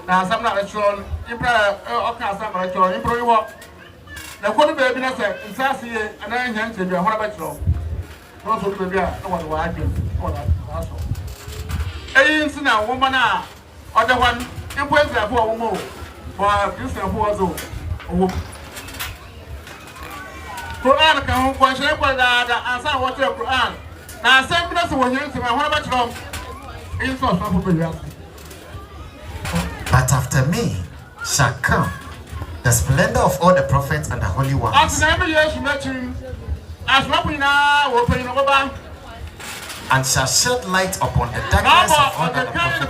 Now, some not shown. You pray, or can't some like your improve what? The quarter baby, I said, in Sassy, and I ain't to be a horrible show. Those who be a what I do. What I saw. Ain't now, woman, or the one in place of a woman, for Christian who was over. Quran can question whether answer what your Quran. Now, same person was using my what about wrong? It's not possible. But after me shall come the splendor of all the prophets and the holy ones. As every year she met him, as we now open over. And shall shed light upon the darkness of all that the prophets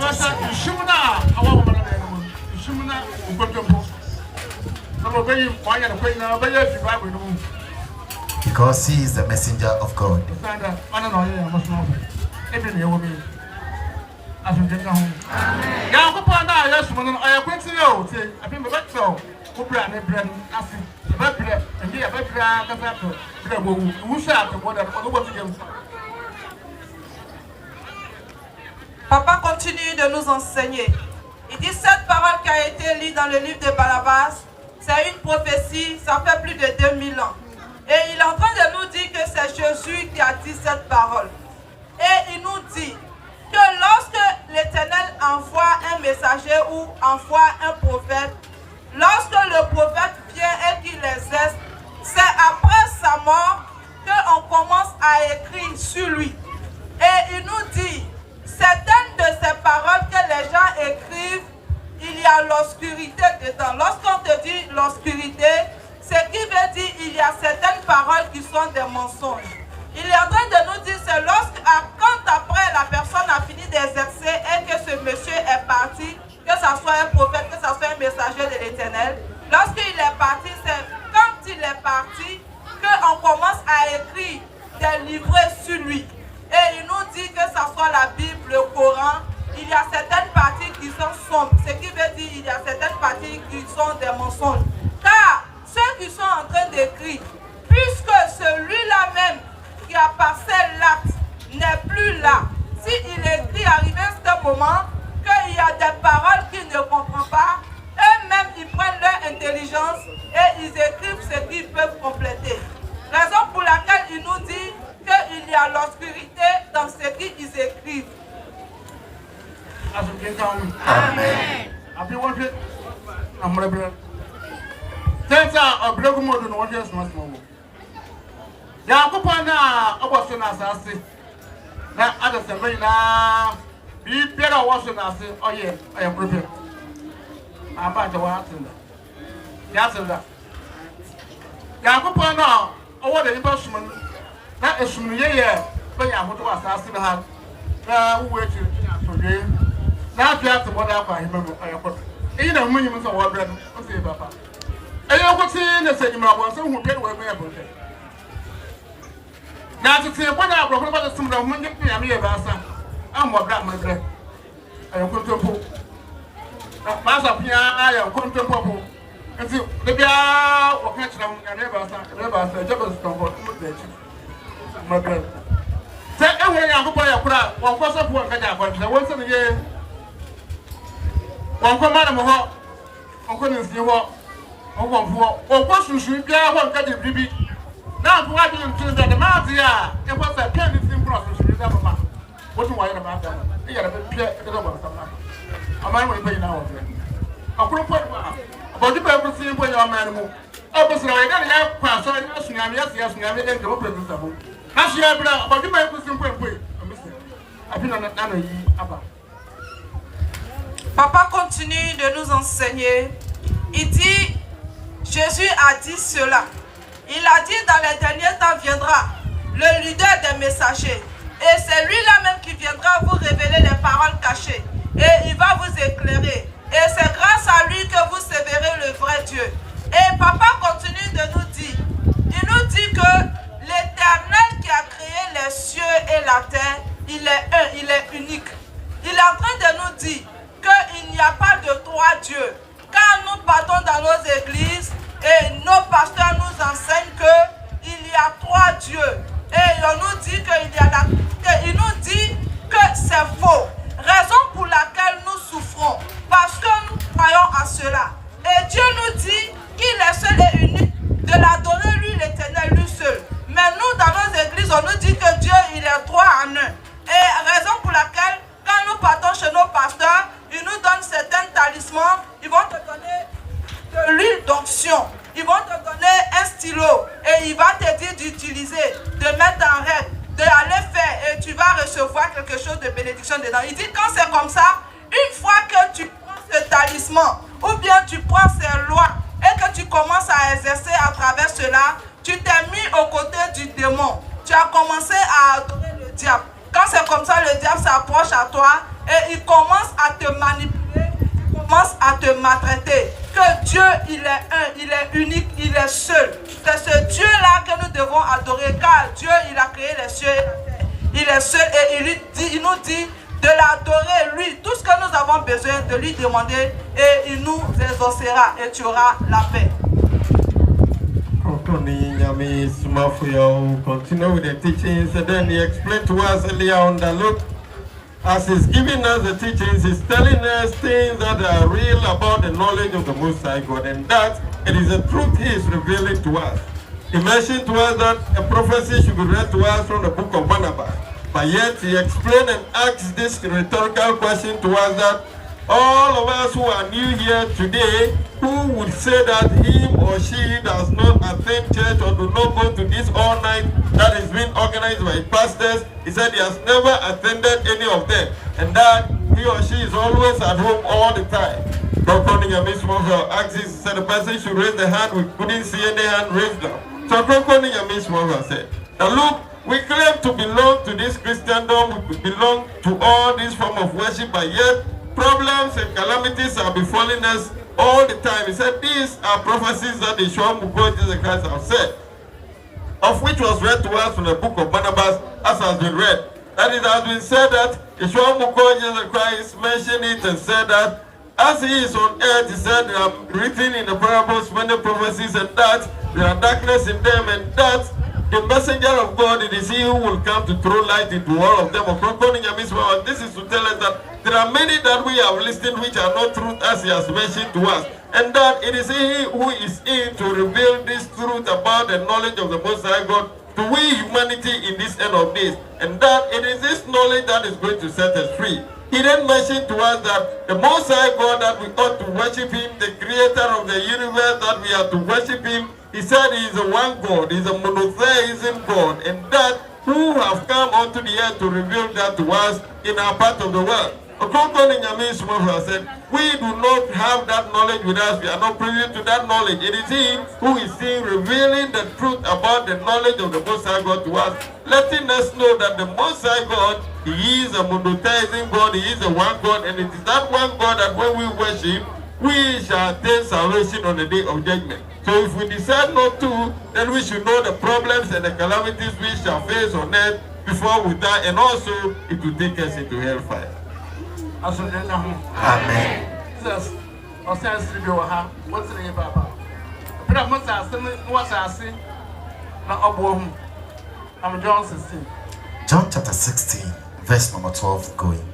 because he is the messenger of God. Papa continue de nous enseigner. Il dit cette parole qui a été lue dans le livre de Balabas, c'est une prophétie, ça fait plus de 2000 ans. Et il est en train de nous dire que c'est Jésus qui a dit cette parole. Et il nous dit que lorsque l'Éternel envoie un messager ou envoie un prophète, lorsque le prophète vient et qu'il exerce, c'est après sa mort qu'on commence à écrire sur lui. Et il nous dit, certaines de ces paroles que les gens écrivent, il y a l'obscurité dedans. Lorsqu'on te dit l'obscurité, ce qui veut dire qu'il y a certaines paroles qui sont des mensonges. Il est en train de nous dire, c'est quand après la personne a fini d'exercer et que ce monsieur est parti, que ce soit un prophète, que ce soit un messager de l'Éternel, lorsqu'il est parti, c'est quand il est parti qu'on commence à écrire des livrets sur lui. Et il nous dit que ce soit la Bible, le Coran, il y a certaines parties qui sont sombres, ce qui veut dire il y a certaines parties qui sont des mensonges. Car ceux qui sont en train d'écrire, puisque celui-là même qui a passé l'acte n'est plus là, s'il écrit arrivé à ce moment qu'il y a des paroles qu'il ne comprend pas, eux-mêmes ils prennent leur intelligence et ils écrivent ce qu'ils peuvent compléter. Raison pour laquelle il nous dit qu'il y a l'obscurité dans ce qu'ils écrivent. Amen. Papa continue de nous enseigner. Il dit, Jésus a dit cela. Il a dit dans les derniers temps viendra le leader des messagers. Et c'est lui-là même qui viendra vous révéler les paroles cachées. Et il va vous éclairer. Et c'est grâce à lui que vous sévérez le vrai Dieu. Et papa continue de nous dire. Il nous dit que l'Éternel qui a créé les cieux et la terre, il est un, il est unique. Il est en train de nous dire qu'il n'y a pas de trois dieux. Quand nous partons dans nos églises et nos pasteurs nous enseignent qu'il y a trois dieux. Et on nous dit il nous dit que c'est faux. Raison pour laquelle nous souffrons. Parce que nous croyons à cela. Et Dieu nous dit qu'il est seul et unique de l'adorer lui l'Éternel, lui seul. Mais nous dans nos églises on nous dit que Dieu il est trois en un. Et raison pour laquelle quand nous partons chez nos pasteurs, ils nous donnent certains talismans, ils vont te donner de l'huile d'onction, ils vont te donner un stylo et il va te dire d'utiliser, de mettre en règle, d'aller faire et tu vas recevoir quelque chose de bénédiction dedans. Il dit quand c'est comme ça, une fois que tu prends ce talisman ou bien tu prends ces lois et que tu commences à exercer à travers cela, tu t'es mis aux côtés du démon. Tu as commencé à adorer le diable. Quand c'est comme ça, le diable s'approche à toi et il commence à te manipuler, il commence à te maltraiter. Que Dieu, il est un, il est unique, il est seul. C'est ce Dieu-là que nous devons adorer car Dieu, il a créé les cieux et la terre. Il est seul et il nous dit de l'adorer lui. Tout ce que nous avons besoin de lui demander et il nous exaucera et tu auras la paix. Continue with the teachings, and then he explained to us earlier on that look, as he's giving us the teachings, he's telling us things that are real about the knowledge of the Most High God, and that it is the truth he is revealing to us. He mentioned to us that a prophecy should be read to us from the book of Barnabas, but yet he explained and asked this rhetorical question to us that all of us who are new here today, who would say that him or she does not attend church or do not go to this all night that is being organized by pastors, he said he has never attended any of them and that he or she is always at home all the time. Dr. Nyamismosa asked this, said the person should raise the hand, we couldn't see any hand raised down. So Dr. Nyamismosa said, now look, we claim to belong to this Christendom, we belong to all this form of worship, but yet problems and calamities are befalling us all the time. He said these are prophecies that the Shua Jesus Christ have said, of which was read to us from the book of Barnabas as has been read. That it has been said that Yeshua Mukho Jesus Christ mentioned it and said that as he is on earth, he said, written in the parables, many prophecies, and that there are darkness in them, and that the messenger of God, it is he who will come to throw light into all of them. This is to tell us that there are many that we have listed which are not truth as he has mentioned to us. And that it is he who is in to reveal this truth about the knowledge of the Most High God to we humanity in this end of days. And that it is this knowledge that is going to set us free. He then mentioned to us that the Most High God, that we ought to worship him, the creator of the universe, that we are to worship him. He said he is a one God, he is a monotheism God, and that who have come onto the earth to reveal that to us in our part of the world. Said, we do not have that knowledge with us. We are not privy to that knowledge. It is he who is seen revealing the truth about the knowledge of the Most High God to us, letting us know that the Most High God, he is a monotheism God, he is a one God, and it is that one God that when we worship, we shall attain salvation on the day of judgment. So if we decide not to, then we should know the problems and the calamities we shall face on earth before we die, and also it will take us into hellfire. Amen. Jesus, I'll say to you, what's the name, Papa? But I must ask them what I see. I'm John 16. John chapter 16, verse number 12 going.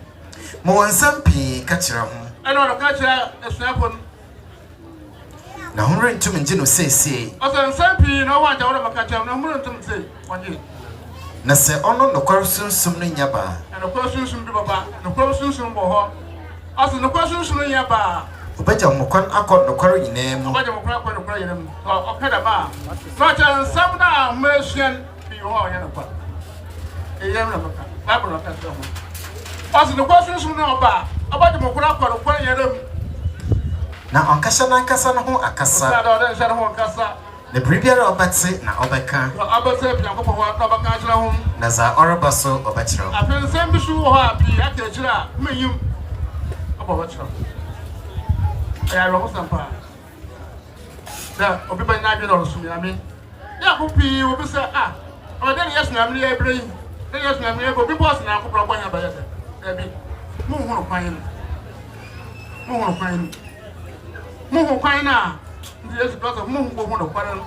Mo ansampi kachira ho. I know the kachira esuapon. Na honre ntum nje no sese. Oso ansampi no wa jawo ma kachira na honre ntum se. Wanje. Na se ono nokwar sunsum no nyaba. Na nokwar sunsum bi baba, nokwar sunsum bo ho. Oso nokwar sunsum no nyaba. Obaja mokwan akọ nokwar yinemu. Obaja mokwan akọ nokwar yinemu. Okada ma. So cha nsam na mesian bi ho ya nokwa. Eyem na maka. Bible na kachira ho. Oso nokwar sunsum no oba. Obaja mokwan akọ nokwar yinemu. Na onkasha na nkasa no ho akasa. Osa da odan sha no ho akasa. The prebiara obetse na obeka. Abetse biankopɔ ho abaka kyerɛ ho. Na za ɔreba so ɔbɛkyerɛ. Apensɛm bi so wɔ hɔ a bi aka kyerɛ a menyim abɔ bɛkyerɛ. Ɛyɛ awɔ sampa. Da obi bɛ na adwene ɔso nyame. Ya ko pii obi sɛ ah, ɔde ne yesu nyame yɛ brɛ yi. Ne yesu nyame yɛ obi bɔs na akopɔ bɔ nya bɛyɛ dɛ. Ɛbi mu hu kwan no. Mu hu kwan no. Mu hu kwan na yes, because of Mungo Quarrel.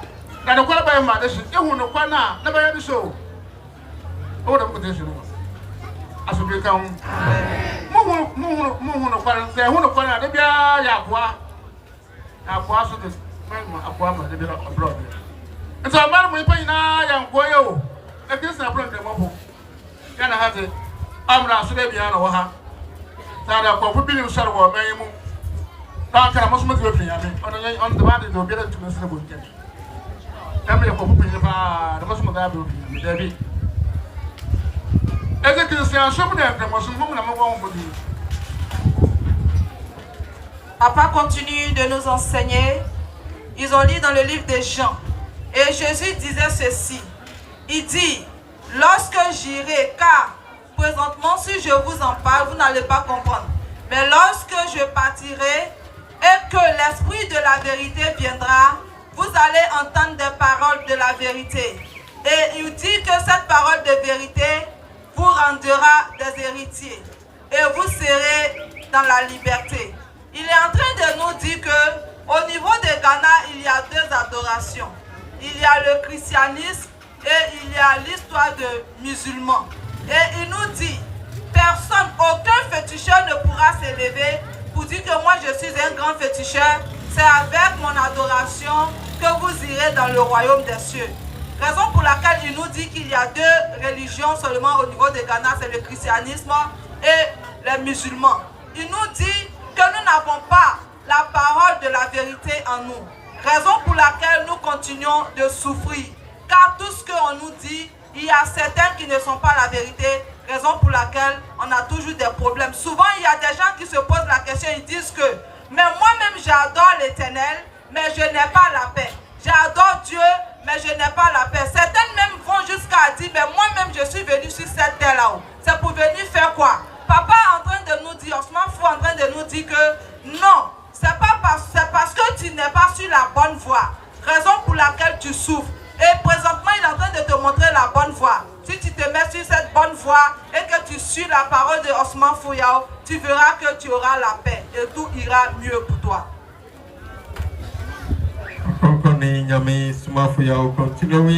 Now the quarter by my nation, you won't know Quana, never any show. Oh, the position. As we become Mungo Quarrel, say, who know Quana, the Yaqua, Aqua, so this Aquama, the bill abroad. And so, Madam, we pay now, young Goyo, against a problem. Can I have it? I'm not so maybe I know her. Sada, for people who shall war, may you. On the body, they'll get it to Mr. Bunker. Every of the most of the Debbie. As I can say, I'm sure that there was some woman I'm going to do. Papa continue de nous enseigner. Ils ont lu dans le livre des Jean. Et Jésus disait ceci. Il dit, lorsque j'irai, car présentement, si je vous en parle, vous n'allez pas comprendre. Mais lorsque je partirai, et que l'esprit de la vérité viendra, vous allez entendre des paroles de la vérité. Et il dit que cette parole de vérité vous rendra des héritiers. Et vous serez dans la liberté. Il est en train de nous dire que au niveau de Ghana, il y a deux adorations. Il y a le christianisme et il y a l'histoire de musulmans. Et il nous dit, personne, aucun féticheur ne pourra s'élever pour dire que moi je suis un grand féticheur. C'est avec mon adoration que vous irez dans le royaume des cieux. Raison pour laquelle il nous dit qu'il y a deux religions seulement au niveau de Ghana, c'est le christianisme et les musulmans. Il nous dit que nous n'avons pas la parole de la vérité en nous. Raison pour laquelle nous continuons de souffrir. Car tout ce qu'on nous dit, il y a certains qui ne sont pas la vérité. Raison pour laquelle on a toujours des problèmes. Souvent, il y a des gens qui se posent la question, ils disent que mais moi-même j'adore l'Éternel, mais je n'ai pas la paix. J'adore Dieu, mais je n'ai pas la paix. Certains même vont jusqu'à dire, mais moi-même je suis venu sur cette terre là-haut. C'est pour venir faire quoi? Papa est en train de nous dire, Osman Fou est en train de nous dire que non, c'est parce que tu n'es pas sur la bonne voie. Raison pour laquelle tu souffres. Et présentement, il est en train de te montrer la bonne voie. Tu si tu te mets sur cette bonne voie et que tu suis la parole de Osman Fouyao, tu verras que tu auras la paix et tout ira mieux pour toi. Continuing,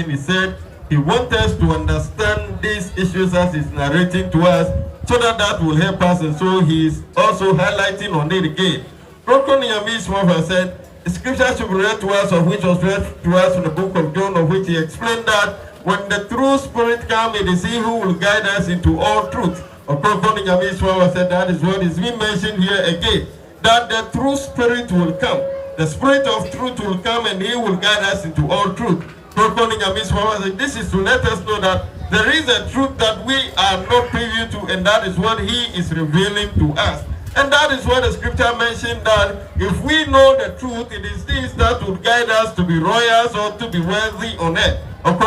he said he wants us to understand these issues as he's narrating to us, so that will help us, and so he's also highlighting on it again. Said the scripture should be read to us, of which was read to us in the book of John, of which he explained that when the true spirit comes, it is he who will guide us into all truth. Said that is what is being mentioned here again, that the true spirit will come. The spirit of truth will come and he will guide us into all truth. This is to let us know that there is a truth that we are not privy to, and that is what he is revealing to us. And that is what the scripture mentioned, that if we know the truth, it is this that would guide us to be royals or to be wealthy on earth. Said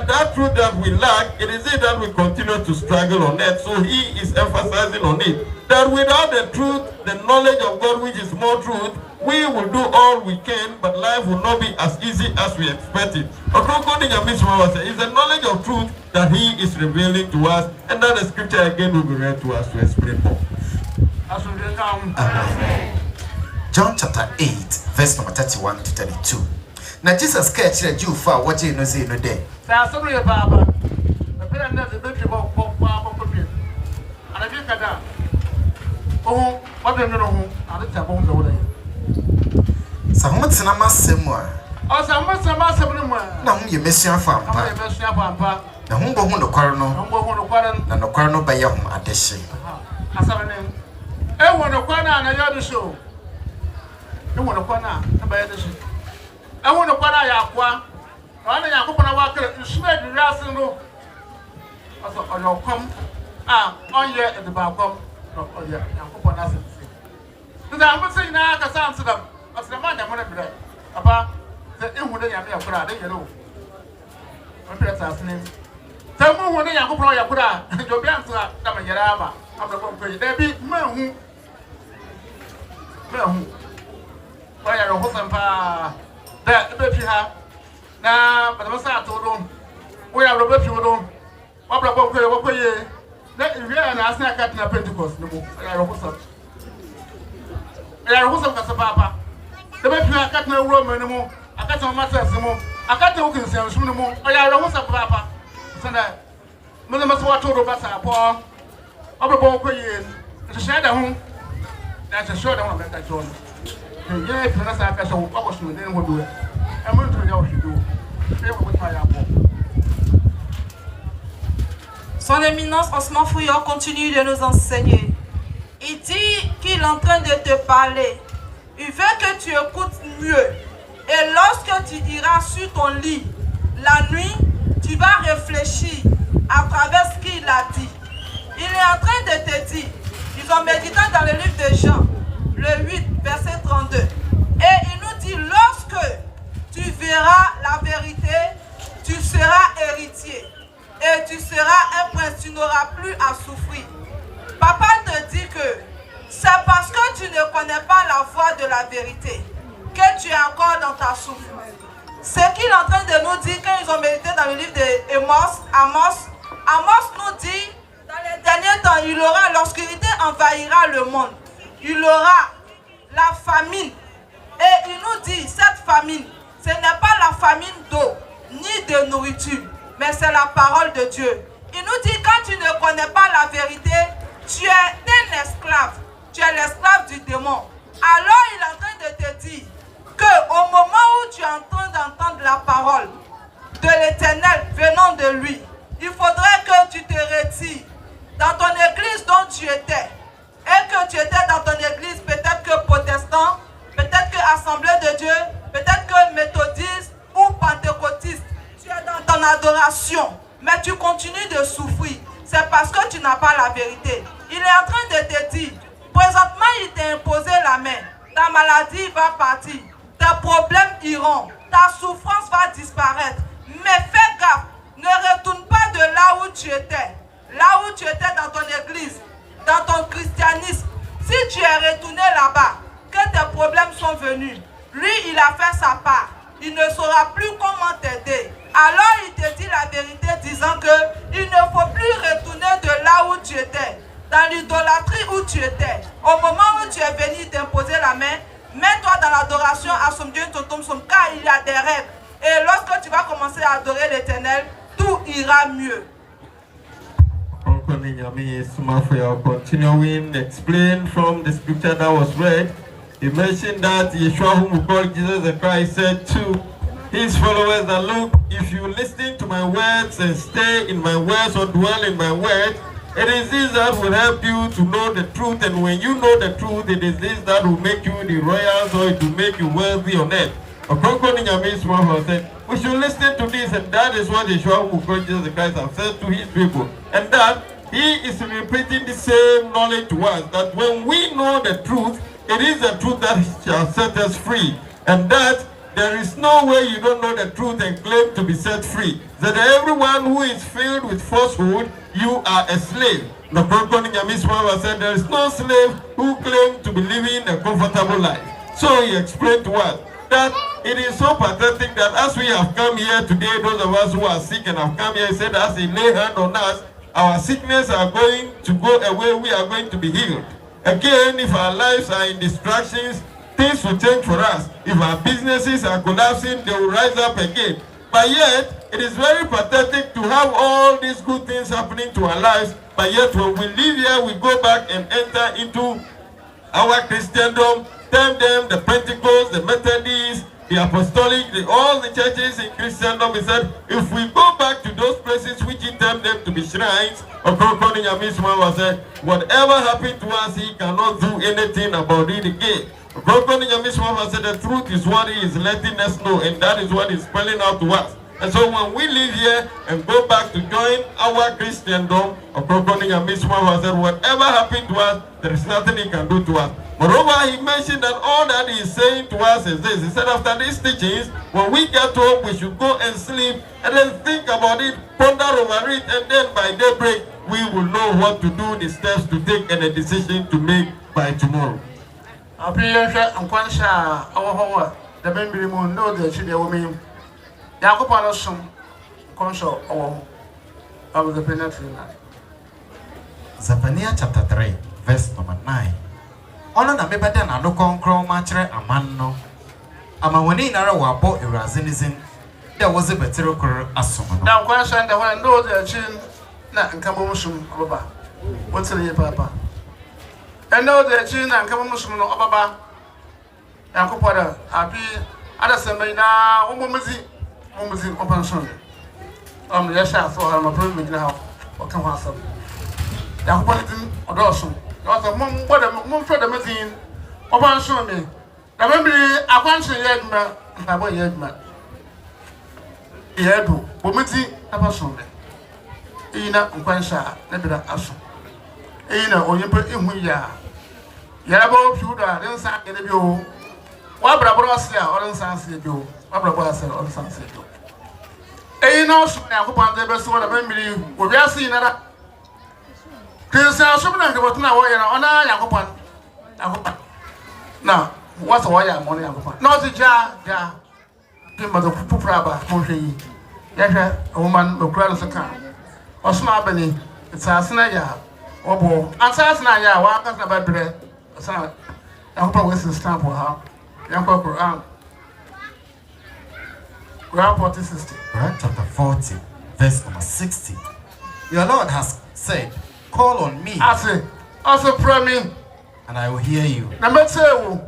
that truth that we lack, it is it that we continue to struggle on earth. So he is emphasizing on it, that without the truth, the knowledge of God, which is more truth, we will do all we can, but life will not be as easy as we expected. It's the knowledge of truth that he is revealing to us, and that the scripture again will be read to us to explain more. John chapter 8, verse number 31 to 32. Now Jesus catch the Jew for what you know say no day. Some cinema somewhere. Oh, some No, you miss your farm. The humble one, the coroner, and the coroner by your home at the ship. I want a corner and I other show. You want a corner by the ship. I want a corner. I open a walker to spread the grass and go. On your come, on here at the balcony. Oh, yeah, I'm going to because I'm saying now, I can't answer them. What's the man I'm going to be about? The English and your crowd, you know. I'm going to ask him. Tell me when you go your crowd, your answer, I'm a Yarama. I'm going to pay. There be men who. Why are you hoping for that? Bet you have. Now, but I'm sad to them. We are Robert Chudon. What about what you? Let you hear and ask me a cat in a Pentecost. No, I are hoping. I was a papa. The baby I got no room anymore. I got no matters anymore. I got no concerns anymore. I was a papa. Sunday. Mother must watch over Bassa, poor. Of a ball queen. It's a shadow home. That's a short one that I told you. Yeah, plus I got some opportunity, then we'll do it. I'm going to know what you do. With my apple. Son Éminence Osman Fouyao continue de nous enseigner. Il dit qu'il est en train de te parler. Il veut que tu écoutes mieux. Et lorsque tu iras sur ton lit, la nuit, tu vas réfléchir à travers ce qu'il a dit. Il est en train de te dire, ils ont médité dans le livre de Jean, le 8, verset 32. Et il nous dit, lorsque tu verras la vérité, tu seras héritier. Et tu seras un prince, tu n'auras plus à souffrir. Papa te dit que c'est parce que tu ne connais pas la voie de la vérité que tu es encore dans ta souffrance. Ce qu'il est en train de nous dire quand ils ont médité dans le livre d'Amos, Amos nous dit, dans les derniers temps, il aura, l'obscurité envahira le monde. Il aura la famine. Et il nous dit, cette famine, ce n'est pas la famine d'eau, ni de nourriture, mais c'est la parole de Dieu. Il nous dit, quand tu ne connais pas la vérité, tu es un esclave. Tu es l'esclave du démon. Alors il est en train de te dire qu'au moment où tu es en train d'entendre la parole de l'Éternel venant de lui, il faudrait que tu te retires dans ton église dont tu étais. Et que tu étais dans ton église peut-être que protestant, peut-être que Assemblée de Dieu, peut-être que méthodiste ou pentecôtiste. Tu es dans ton adoration, mais tu continues de souffrir. C'est parce que tu n'as pas la vérité. Il est en train de te dire, présentement il t'a imposé la main. Ta maladie va partir. Tes problèmes iront. Ta souffrance va disparaître. Mais fais gaffe. Ne retourne pas de là où tu étais. Là où tu étais dans ton église, dans ton christianisme. Si tu es retourné là-bas, que tes problèmes sont venus, lui il a fait sa part. Il ne saura plus comment t'aider. Alors il te dit la vérité, disant que il ne faut plus retourner de là où tu étais, dans l'idolâtrie où tu étais. Au moment où tu es venu t'imposer la main, mets-toi dans l'adoration à son Dieu, car il y a des règles. Et lorsque tu vas commencer à adorer l'Éternel, tout ira mieux. Continuing, explain from the scripture that was read. He mentioned that Yeshua, whom we call Jesus the Christ, said to his followers that, look, if you listen to my words and stay in my words or dwell in my words, it is this that will help you to know the truth. And when you know the truth, it is this that will make you the royals, or it will make you wealthy on earth. We should listen to this, and that is what Yeshua, whom we call Jesus the Christ, has said to his people. And that he is repeating the same knowledge to us, that when we know the truth, it is the truth that shall set us free. And that there is no way you don't know the truth and claim to be set free. That everyone who is filled with falsehood, you are a slave. The Prophet said there is no slave who claims to be living a comfortable life. So he explained to us that it is so pathetic that as we have come here today, those of us who are sick and have come here, he said, as he lay hand on us, our sickness are going to go away, we are going to be healed. Again, if our lives are in distractions, things will change for us. If our businesses are collapsing, they will rise up again. But yet, it is very pathetic to have all these good things happening to our lives, but yet when we leave here, we go back and enter into our Christendom, term them the Pentecost, the Methodists, the Apostolic, all the churches in Christendom. He said, if we go back to those places which he termed them to be shrines, whatever happened to us, he cannot do anything about it again. Said the truth is what he is letting us know, and that is what he's spelling out to us. And so when we leave here and go back to join our Christendom, said whatever happened to us, there is nothing he can do to us. Moreover, he mentioned that all that he is saying to us is this. He said after these teachings, when we get home, we should go and sleep and then think about it, ponder over it, and then by daybreak, we will know what to do, the steps to take, and a decision to make by tomorrow. I Zephaniah chapter 3, verse number 9. Ono na mebeda na no konkro ma kire amanno. Ama woni nara wa bo ewrazinizin. There was a better kor asomo. Now question the one no the chin na nkabo musum obaba. What's the papa? And no the chin na nkabo musum no obaba. Yankopoda abi adaseme na omomuzi open son. Yesha so am problem na o kan ho asem. Yankopoda odosun. Mum for the machine open son me. Na membri akwanche yedma na boy yedma. Yedu bomiti abason me. Ina nkwansha na bira aso. Ina onyimpa ehu ya. Yarabo fiuda den sa kene bi o. Wa brabro asia o den sa asia bi o. Wa brabro asia o den sa asia bi o. Ina osu na akopan de be so na membri obi asi na da. Christian so na ke na wo ya na ona yakopan. Yakopan. Na what's the wire money yakopan. No ti ja. Kimba do pupuraba mo hwe yi. Yahwe woman okura so kan. Osuma abani itsasena ya obo. Ansasena ya wa akasna ba bre. Sa yakopan we stamp ha. Yakopan Quran. Quran 40:60. Quran chapter 40, verse number 60. Your Lord has said, call on me. Also pray me, and I will hear you. Number 2.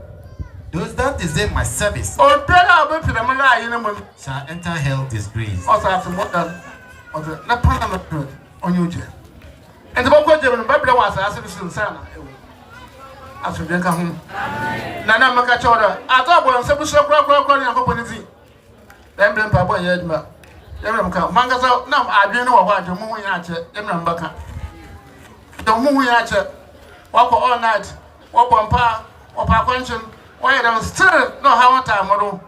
Those that deserve my service shall enter hell disgrace. Also after more than the parliament on you. And the Bible Bible was asking Sana. As we drink home. Nana Makachoda. I thought when some so company. Then bring Papa Yedma. Yemka Mangaza. Now I didn't know what the moon yacha. Yemrambaka. The moon yacha. Walk all night. Walk on pa. Or pa question. Why don't still know how time model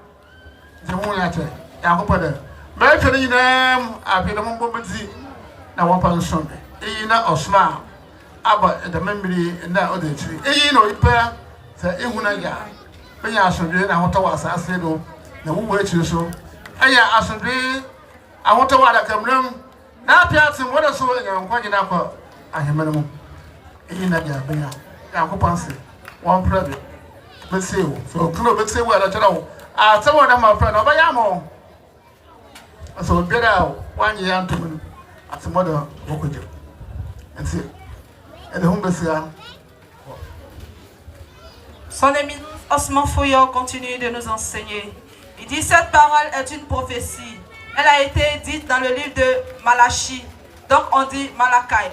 the moon yacha. Yakopada. Mercury name. I've been a moment. Now one pound Sunday. Ina or smile. About the memory in that other tree. You know, repair the Ihunaya. When you are so doing, I want to was I said, no, who wait you so. And ya asked me, I want to water come room. Now, Piazza, what is so young? What did I call? I am minimum. In that year, I hope I say one credit. Let's see. So, let's see what I tell. Some of them are friend of Yamo. So, get out 1 year to me at some other work with you. And see. And the home is here. Son éminence Osman Foyo continue de nous enseigner. Il dit cette parole est une prophétie. Elle a été dite dans le livre de Malachie. Donc on dit Malachi.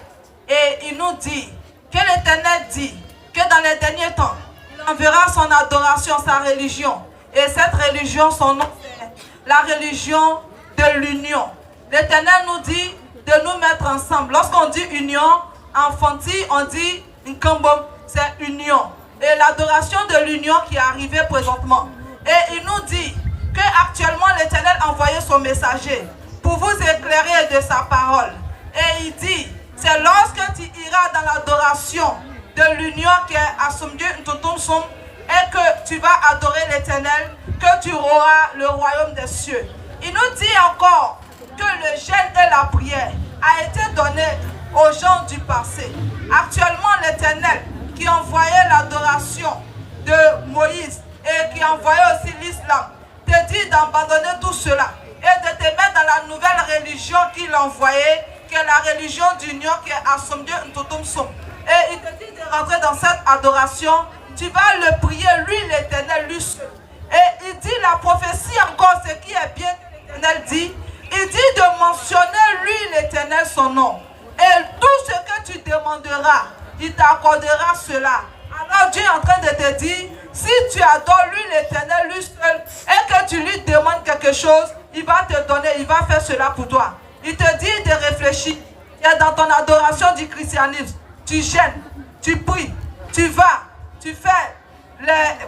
Et il nous dit que l'Éternel dit que dans les derniers temps, il enverra son adoration, sa religion. Et cette religion, son nom, c'est la religion de l'union. L'Éternel nous dit de nous mettre ensemble. Lorsqu'on dit union, en Fanti, on dit Nkambom, c'est union. Et l'adoration de l'union qui est arrivée présentement. Et il nous dit qu'actuellement l'Éternel a envoyé son messager pour vous éclairer de sa parole. Et il dit, c'est lorsque tu iras dans l'adoration de l'union qui est à Somdieu Ntotomsom et que tu vas adorer l'Éternel, que tu auras le royaume des cieux. Il nous dit encore que le jeûne et la prière a été donné aux gens du passé. Actuellement l'Éternel qui envoyait l'adoration de Moïse et qui envoyait aussi l'islam, te dit d'abandonner tout cela et de te mettre dans la nouvelle religion qu'il envoyait, qui est la religion d'union, qui est Asomdieu Ntotomsom. Et il te dit de rentrer dans cette adoration, tu vas le prier, lui l'Éternel, lui seul. Et il dit la prophétie encore, ce qui est bien que l'Éternel dit, il dit de mentionner lui l'Éternel son nom. Et tout ce que tu demanderas, il t'accordera cela. Alors Dieu est en train de te dire, si tu adores lui l'Éternel, lui seul, et que tu lui demandes quelque chose, il va te donner, il va faire cela pour toi. Il te dit de réfléchir. Et dans ton adoration du christianisme, tu gênes, tu pries, tu vas, tu fais,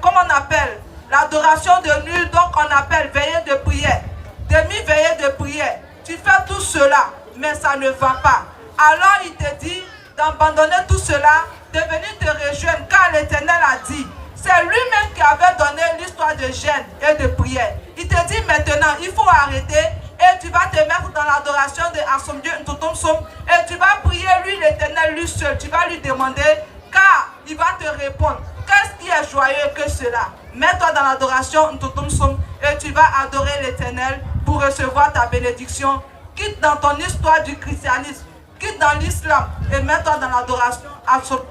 comment on appelle, l'adoration de nuit, donc on appelle veillée de prière, demi-veillée de prière. Tu fais tout cela, mais ça ne va pas. Alors il te dit d'abandonner tout cela, de venir te rejoindre, car l'Éternel a dit, c'est lui-même qui avait donné l'histoire de jeûne et de prière. Il te dit maintenant, il faut arrêter et tu vas te mettre dans l'adoration de Asomdieu Ntotomsom et tu vas prier lui l'Éternel, lui seul. Tu vas lui demander, car il va te répondre. Qu'est-ce qui est joyeux que cela? Mets-toi dans l'adoration Ntotomsom et tu vas adorer l'Éternel pour recevoir ta bénédiction. Quitte dans ton histoire du christianisme, quitte dans l'islam et mets-toi dans l'adoration Asomdieu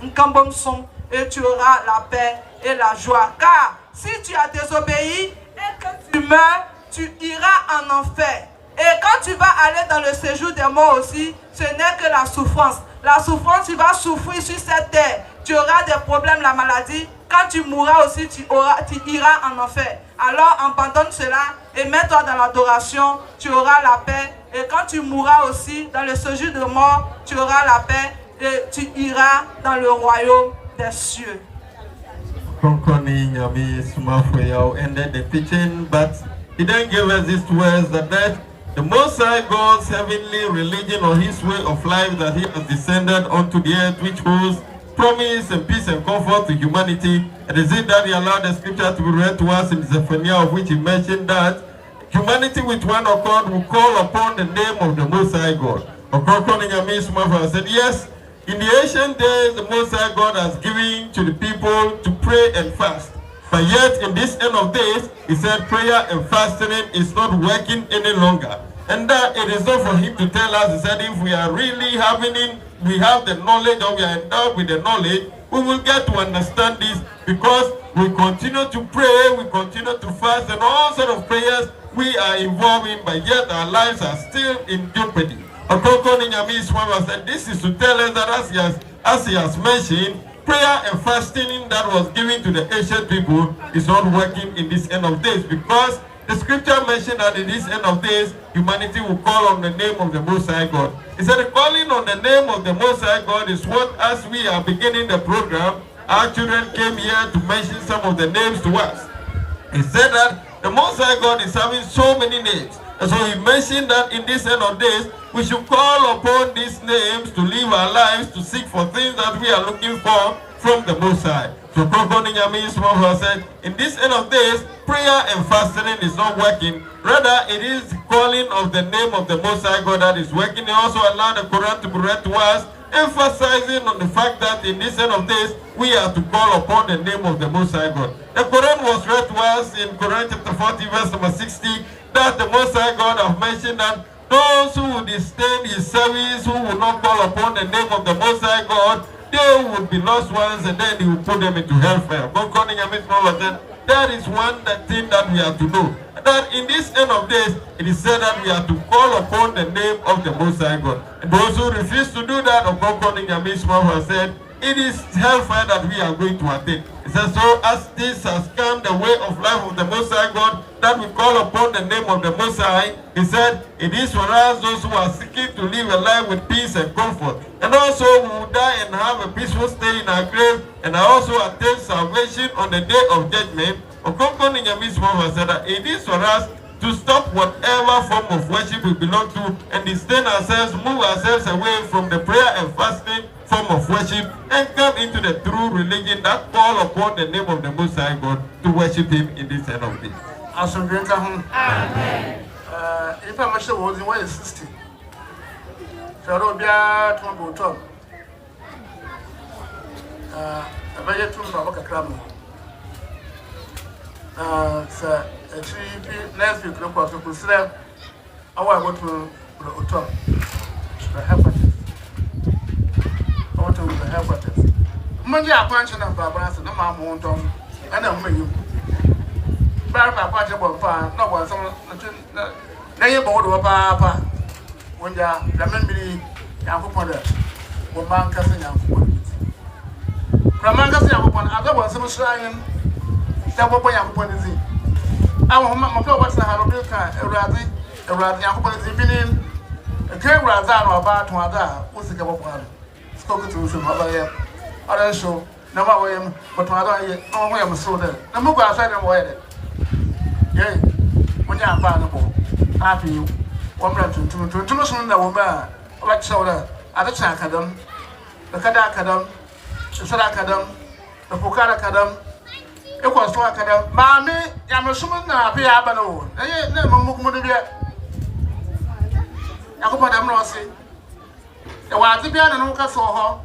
Ntotomsom et tu auras la paix et la joie. Car si tu as désobéi et que tu meurs, tu iras en enfer. Et quand tu vas aller dans le séjour des morts aussi, ce n'est que la souffrance. La souffrance, tu vas souffrir sur cette terre. Tu auras des problèmes, la maladie. Quand tu mourras aussi, tu iras en enfer. Alors abandonne cela et mets-toi dans l'adoration. Tu auras la paix. Et quand tu mourras aussi dans le séjour de mort, tu auras la paix et tu iras dans le royaume des cieux. Ended the teaching, but he then gave us these words that the Most High God's heavenly religion or his way of life that he has descended onto the earth, which holds promise and peace and comfort to humanity. And is it that he allowed the scripture to be read to us in Zephaniah, of which he mentioned that humanity with one accord will call upon the name of the Most High God. I said, yes, in the ancient days, the Most High God has given to the people to pray and fast. But yet, in this end of days, he said prayer and fasting is not working any longer. And that it is not for him to tell us, he said, if we are really we have the knowledge, or we are endowed with the knowledge, we will get to understand this, because we continue to pray, we continue to fast, and all sort of prayers we are involved in, but yet our lives are still in jeopardy. Said, this is to tell us that as he has mentioned, prayer and fasting that was given to the ancient people is not working in this end of days, because the scripture mentioned that in this end of days, humanity will call on the name of the Most High God. He said the calling on the name of the Most High God is what, as we are beginning the program, our children came here to mention some of the names to us. He said that the Most High God is having so many names. And so he mentioned that in this end of days, we should call upon these names to live our lives, to seek for things that we are looking for from the Most High. So said, in this end of days, prayer and fasting is not working. Rather, it is calling of the name of the Most High God that is working. He also allowed the Quran to be read to us, emphasizing on the fact that in this end of days, we are to call upon the name of the Most High God. The Quran was read to us in Quran chapter 40, verse number 60, that the Most High God have mentioned that those who would disdain his service, who would not call upon the name of the Most High God, they would be lost ones, and then he will put them into hellfire. That is one thing that we have to know. That in this end of days, it is said that we are to call upon the name of the Most High God. And those who refuse to do that, of God calling Yamishma has said, it is hellfire that we are going to attain. It says, so as this has come the way of life of the Most High God, that we call upon the name of the Most High, he said, it is for us those who are seeking to live a life with peace and comfort. And also we will die and have a peaceful stay in our grave, and also attain salvation on the day of judgment. Okonkoni Nyamiswa said that it is for us to stop whatever form of worship we belong to and disdain ourselves, move ourselves away from the prayer and fasting form of worship and come into the true religion that call upon the name of the Most High God to worship him in this end of days. Amen. If I'm sure was in way 60. Ferobia to my bottom. A very true from a cram. Sir, next week, look what we say. I want to go to the hepatitis. I want to the hepatitis. Money, I punch and Barbara, and I'm won't on, and I'm you. Barbara, punch about fire, no one, some neighborhood of Papa. When you remember young upon that, one man casting young upon it. From Mangas upon other ones, some shrine. That what boy upon the sea. I want my floor was a Harobilka, a rather young upon the evening. A great Razan or about to other, who's the couple one. Spoken to some other other show, no way, but to other, no way I'm so there. No more outside and wear it. Yea, when you are vulnerable, happy you. One brother to no sooner than woman, like shoulder, at the Chakadam, the Kadakadam, the Sadakadam, the Pukarakadam. It was to Akadam. Mammy, I'm assuming now, be Abano. I ain't never moved yet. I hope I'm not saying. The wild Tibian and Oka saw her.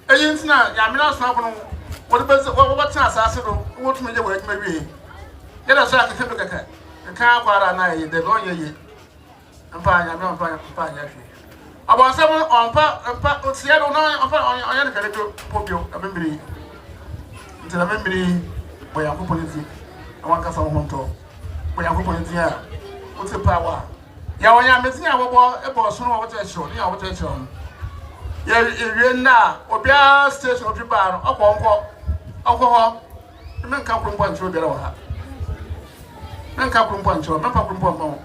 A year's now, Yamina Snapple. What chance I said, what may you work maybe? Let us have to look at her. The car quite night, the lawyer yet. And fine, I'm not fine yet. About 7 on Seattle, no, on your Popio, a memory. Until a memory where I'm putting it. I want to come home to where I'm putting it here. What's the power? Yawaya missing our about soon over to a show, near over to a show. You're now, or be a station of your bar, up on alcohol. The men come from one to the other. Men come from one to another from one.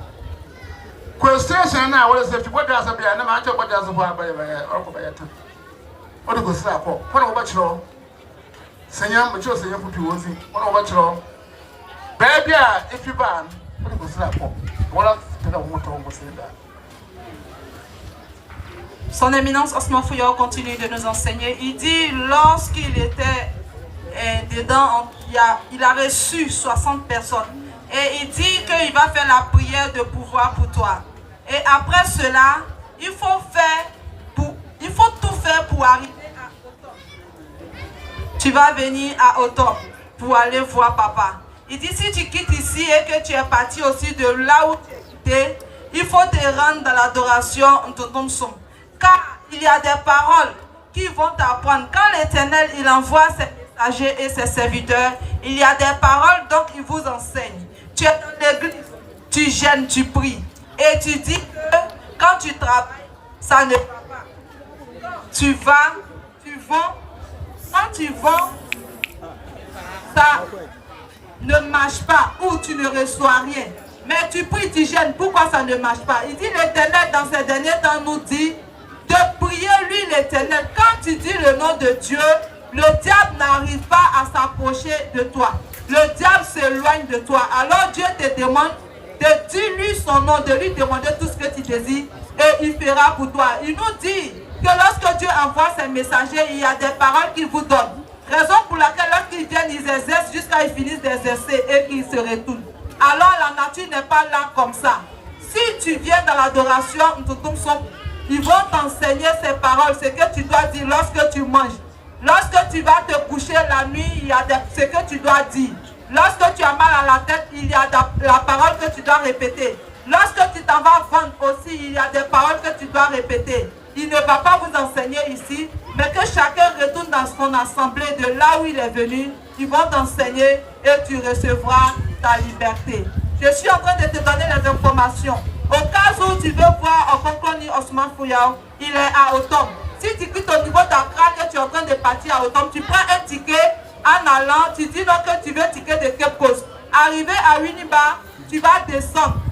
Question now, what is it? What does a be? And I'm not what does a bar by a time. What do you say? What about you? Senyam, but you're saying for you, what about you? Baby, if you ban, what do you say? What else? Son Éminence Osman Fouillard continue de nous enseigner. Il dit, lorsqu'il était dedans, il a reçu 60 personnes. Et il dit qu'il va faire la prière de pouvoir pour toi. Et après cela, il faut tout faire pour arriver à Otop. Tu vas venir à Otop pour aller voir papa. Il dit, si tu quittes ici et que tu es parti aussi de là où tu es quitté, il faut te rendre dans l'adoration de ton son. Car il y a des paroles qui vont t'apprendre. Quand l'Éternel, il envoie ses messagers et ses serviteurs, il y a des paroles, donc il vous enseigne. Tu es dans l'église, tu gênes, tu pries. Et tu dis que quand tu travailles, ça ne va pas. Tu vends, quand tu vends, ça ne marche pas ou tu ne reçois rien. Mais tu pries, tu gênes. Pourquoi ça ne marche pas? Il dit l'Éternel dans ces derniers temps nous dit de prier lui l'Éternel. Quand tu dis le nom de Dieu, le diable n'arrive pas à s'approcher de toi. Le diable s'éloigne de toi. Alors Dieu te demande de dire lui son nom, de lui demander tout ce que tu désires et il fera pour toi. Il nous dit que lorsque Dieu envoie ses messagers, il y a des paroles qu'il vous donne. Raison pour laquelle lorsqu'ils viennent, ils exercent jusqu'à ils finissent d'exercer et qu'ils se retournent. Alors la nature n'est pas là comme ça. tu viens dans l'adoration, ils vont t'enseigner ces paroles, ce que tu dois dire lorsque tu manges. Lorsque tu vas te coucher la nuit, il y a ce que tu dois dire. Lorsque tu as mal à la tête, il y a la parole que tu dois répéter. Lorsque tu t'en vas vendre aussi, il y a des paroles que tu dois répéter. Il ne va pas vous enseigner ici, mais que chacun retourne dans son assemblée de là où il est venu. Ils vont t'enseigner et tu recevras ta liberté. Je suis en train de te donner les informations. Au cas où tu veux voir Okonkoni Osman Fouyao, il est à Otom. Si tu quittes au niveau d'Accra que tu es en train de partir à Otom, tu prends un ticket en allant, tu dis donc que tu veux ticket de Cape Coast. Arrivé à Winneba, tu vas descendre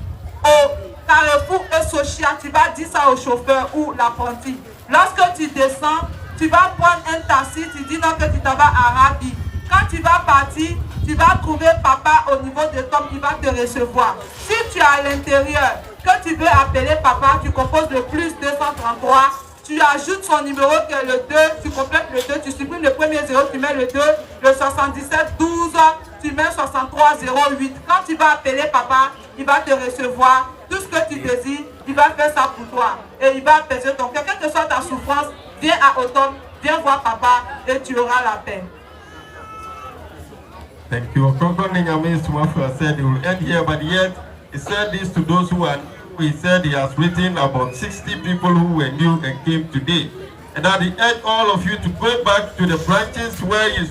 au Carrefour Sochia, tu vas dire ça au chauffeur ou l'apprenti. Lorsque tu descends, tu vas prendre un taxi, tu dis donc que tu t'en vas à Rabi. Quand tu vas partir, tu vas trouver papa au niveau de Tom, il va te recevoir. Si tu es à l'intérieur, que tu veux appeler papa, tu composes le plus 233, tu ajoutes son numéro qui est le 2, tu complètes le 2, tu supprimes le premier 0, tu mets le 2, le 77 12, tu mets 63 08. Quand tu vas appeler papa, il va te recevoir. Tout ce que tu désires, il va faire ça pour toi. Et il va apaiser ton cœur. Quelle que soit ta souffrance, viens à Automne, viens voir papa et tu auras la paix. Thank you. Okonkwo Nyame Sumafu said he will end here, but yet he said this to those who are new. He said he has written about 60 people who were new and came today. And that he urged all of you to go back to the branches where you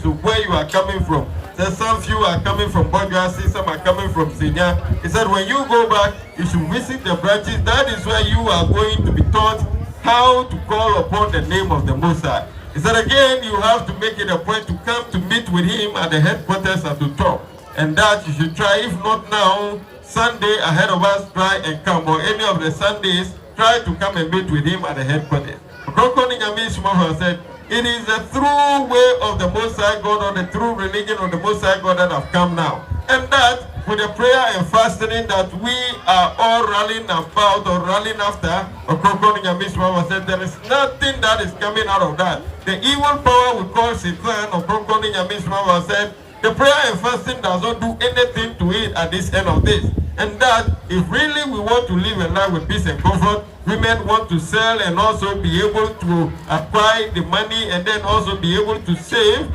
are coming from. So some few are coming from Bojuasi, some are coming from Senya. He said when you go back, you should visit the branches. That is where you are going to be taught how to call upon the name of the Most High. He said again, you have to make it a point to come to meet with him at the headquarters at the top. And that you should try, if not now, Sunday ahead of us, try and come. Or any of the Sundays, try to come and meet with him at the headquarters. Okonkwo Nyame Sumafu said, it is the true way of the Most High God, or the true religion of the Most High God that have come now. And that with the prayer and fasting that we are all rallying about or rallying after, Okonkwo Nyame Sumafu said, there is nothing that is coming out of that. The evil power we call Satan, Okonkwo Nyame Sumafu said, the prayer and fasting does not do anything to it at this end of this. And that if really we want to live a life with peace and comfort, women want to sell and also be able to acquire the money and then also be able to save.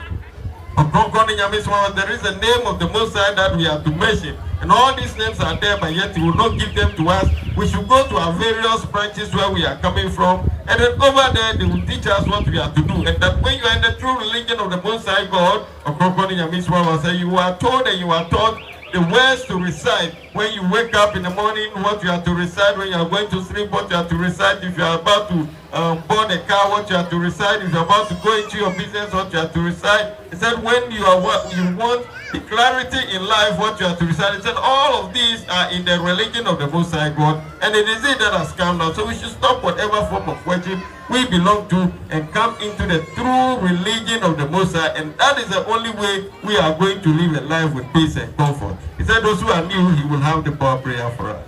There is a name of the Most High that we have to mention. And all these names are there, but yet He will not give them to us. We should go to our various branches where we are coming from. And then over there, they will teach us what we have to do. And that when you are in the true religion of the Most High God, you are told and you are taught the words to recite when you wake up in the morning, what you have to recite when you are going to sleep, what you have to recite if you are about to board a car, what you have to recite if you are about to go into your business, what you have to recite. He said when you want the clarity in life, what you have to recite. He said all of these are in the religion of the Most High God, and it is it that has come now. So we should stop whatever form of worship we belong to and come into the true religion of the Most High, and that is the only way we are going to live a life with peace and comfort. He said those who are new, He will have the power prayer for us.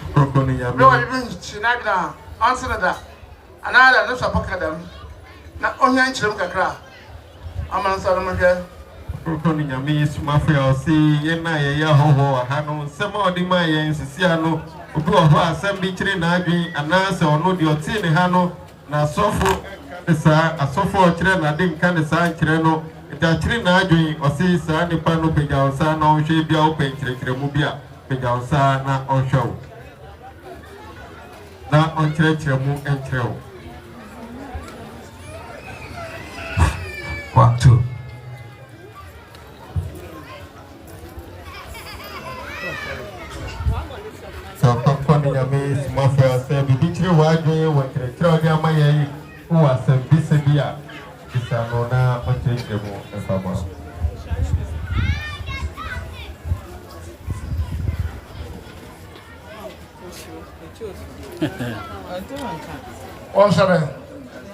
Okonkwo Nyame Sumafu say yena ya hoho hanu sema odima ya nsisia no obi oho asem bi kire na adwen anase ono de oti ne hanu na asofo okire na de nka ne sa nkire no eta kire na adwen osi sa nipa no pega onsa na ohwe bia o penkire mu bia pega onsa na ohwe na onkire mu enkire o. Part 2. So, Okonkwo Nyame Sumafu said, "Bibi chiri wadwe wakire chiri odi amaye who was a bisabia bisanona onchire mu efama."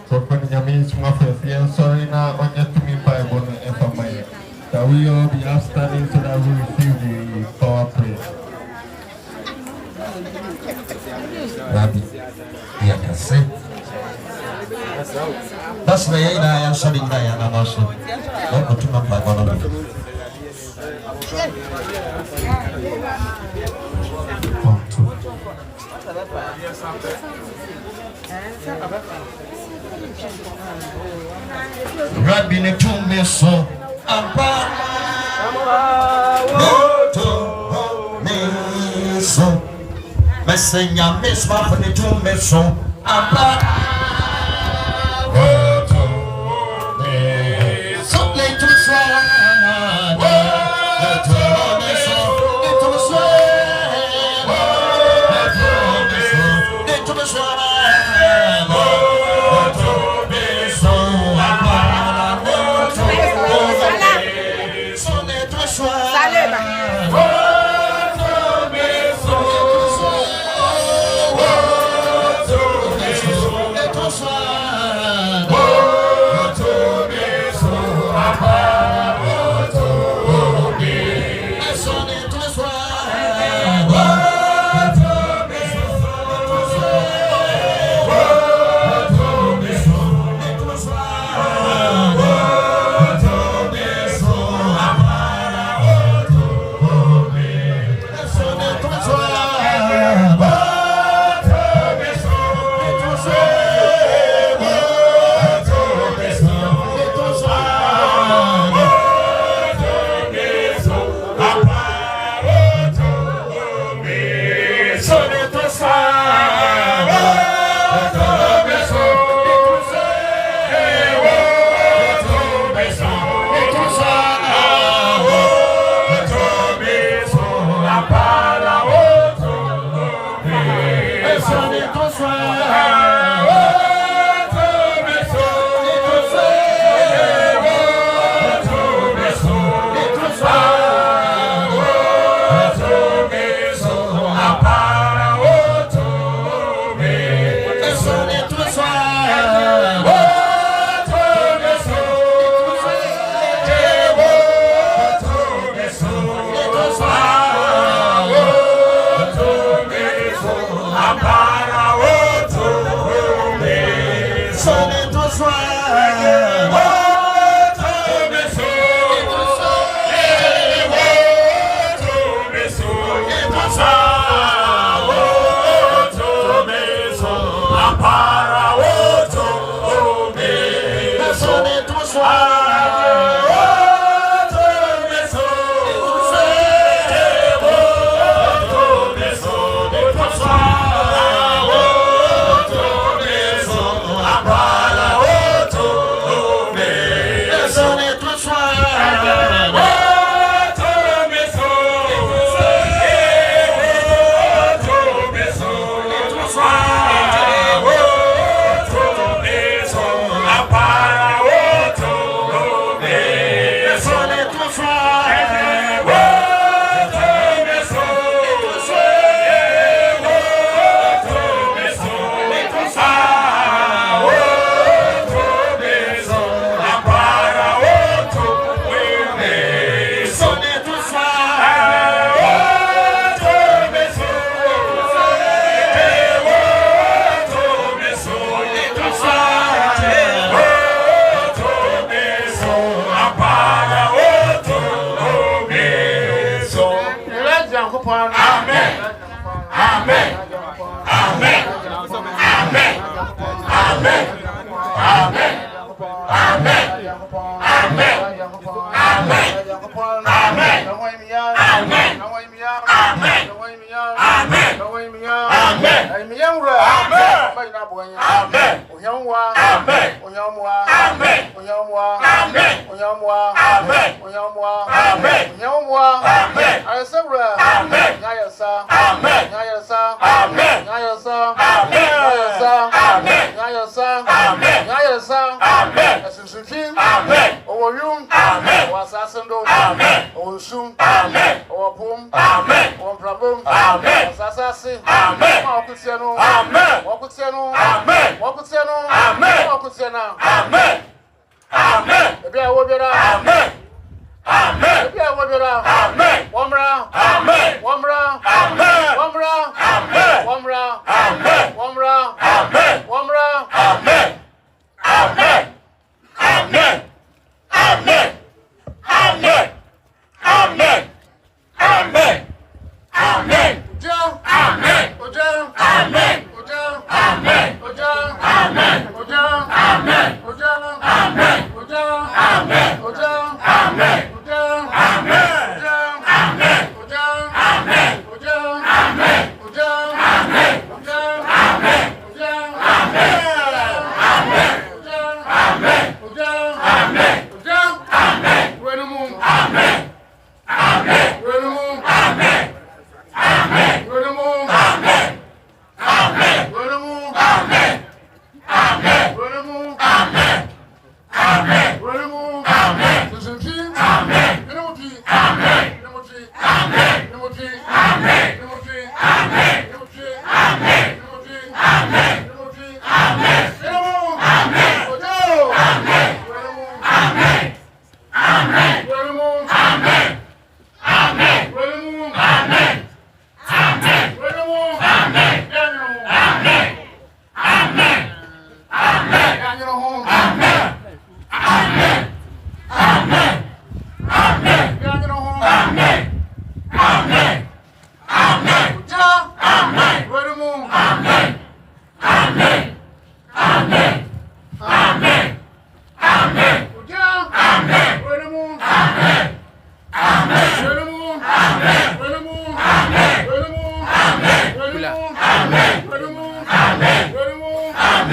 Okonkwo Nyame Sumafu said, "Sorry na onye tumi Bible no efama ye. That we all be outstanding so that we receive the power praise." Rabbi, yeah, that's it. That's the way I am studying Diana also. Don't go to my Bible. Rabbi ne tume so amba moto me so mesenya mesma for ne tume so amba moto me so le tu so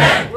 Amen.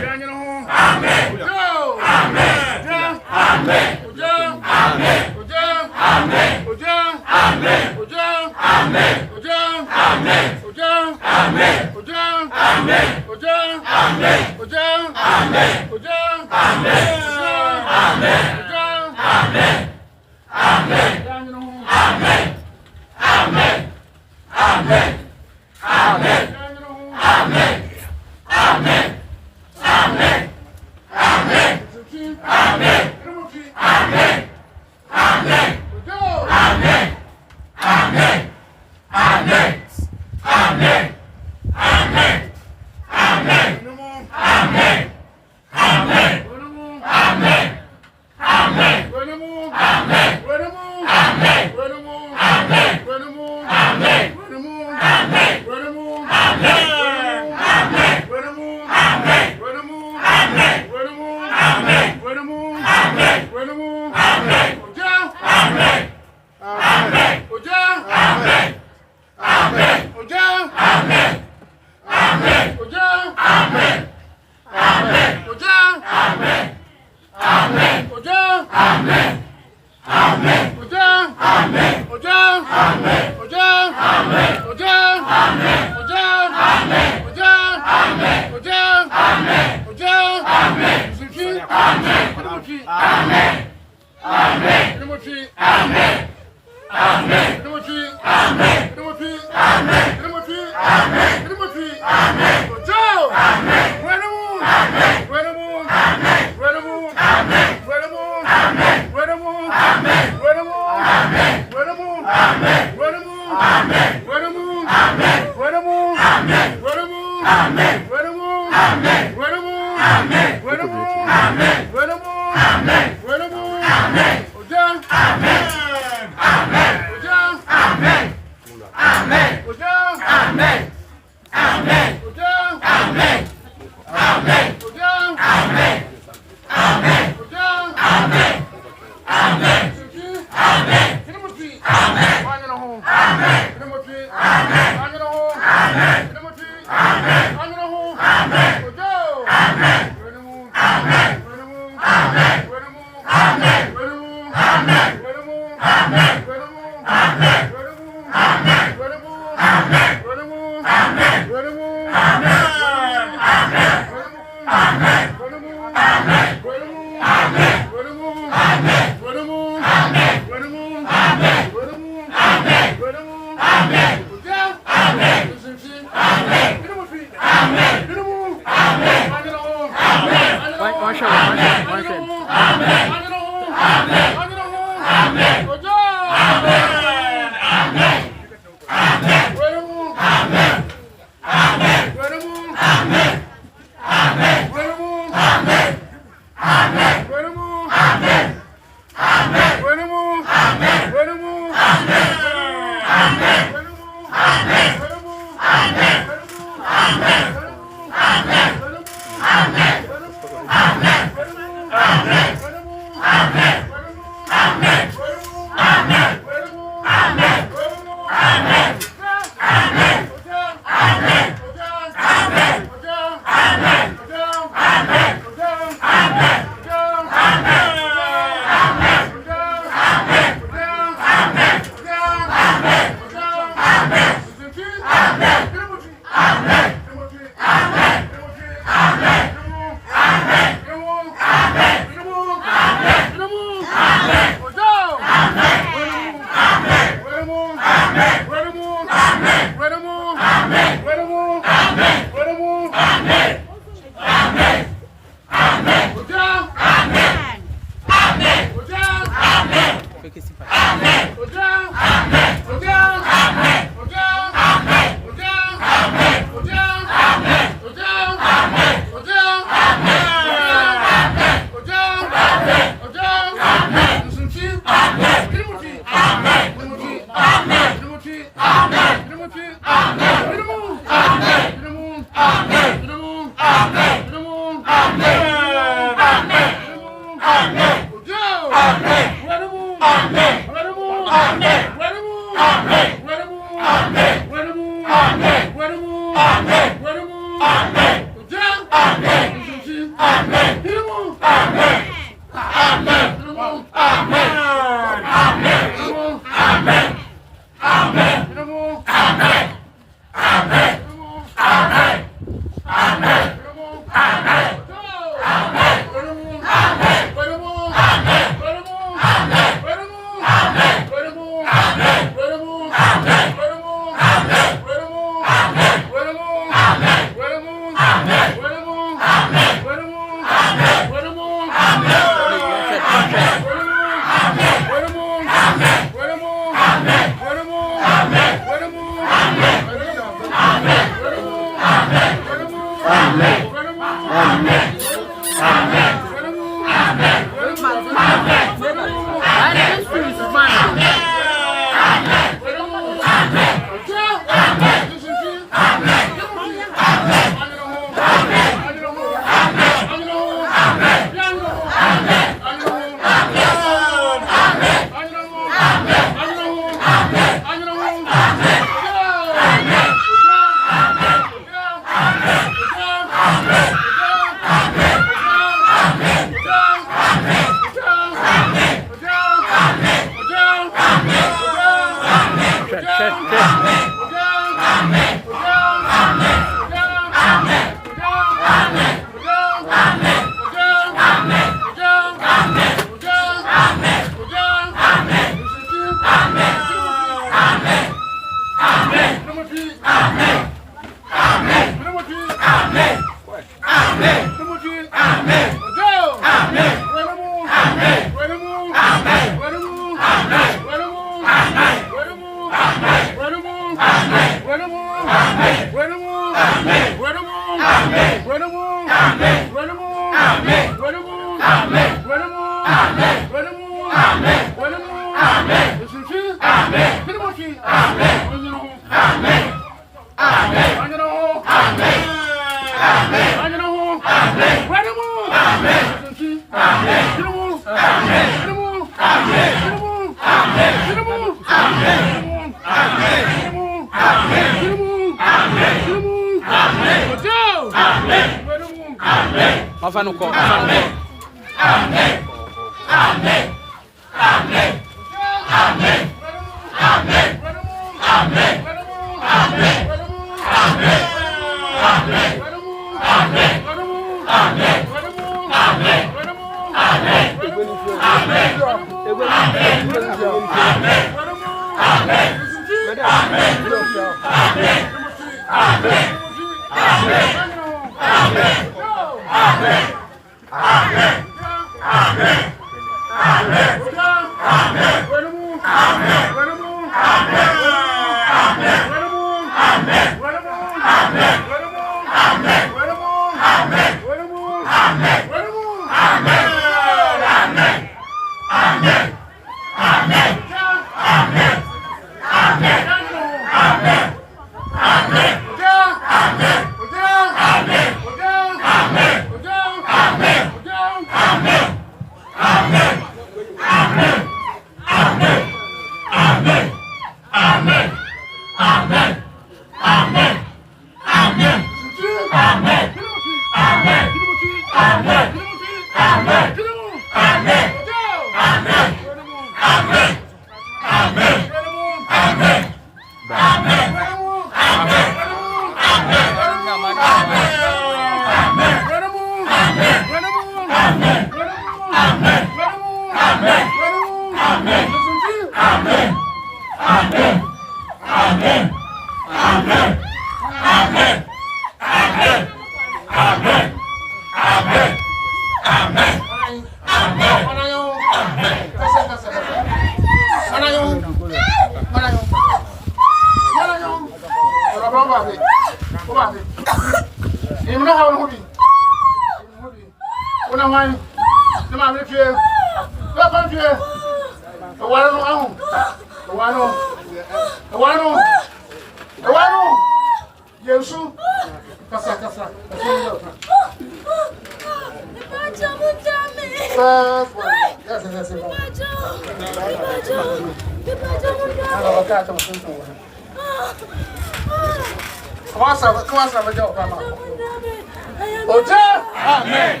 Oja. Amen.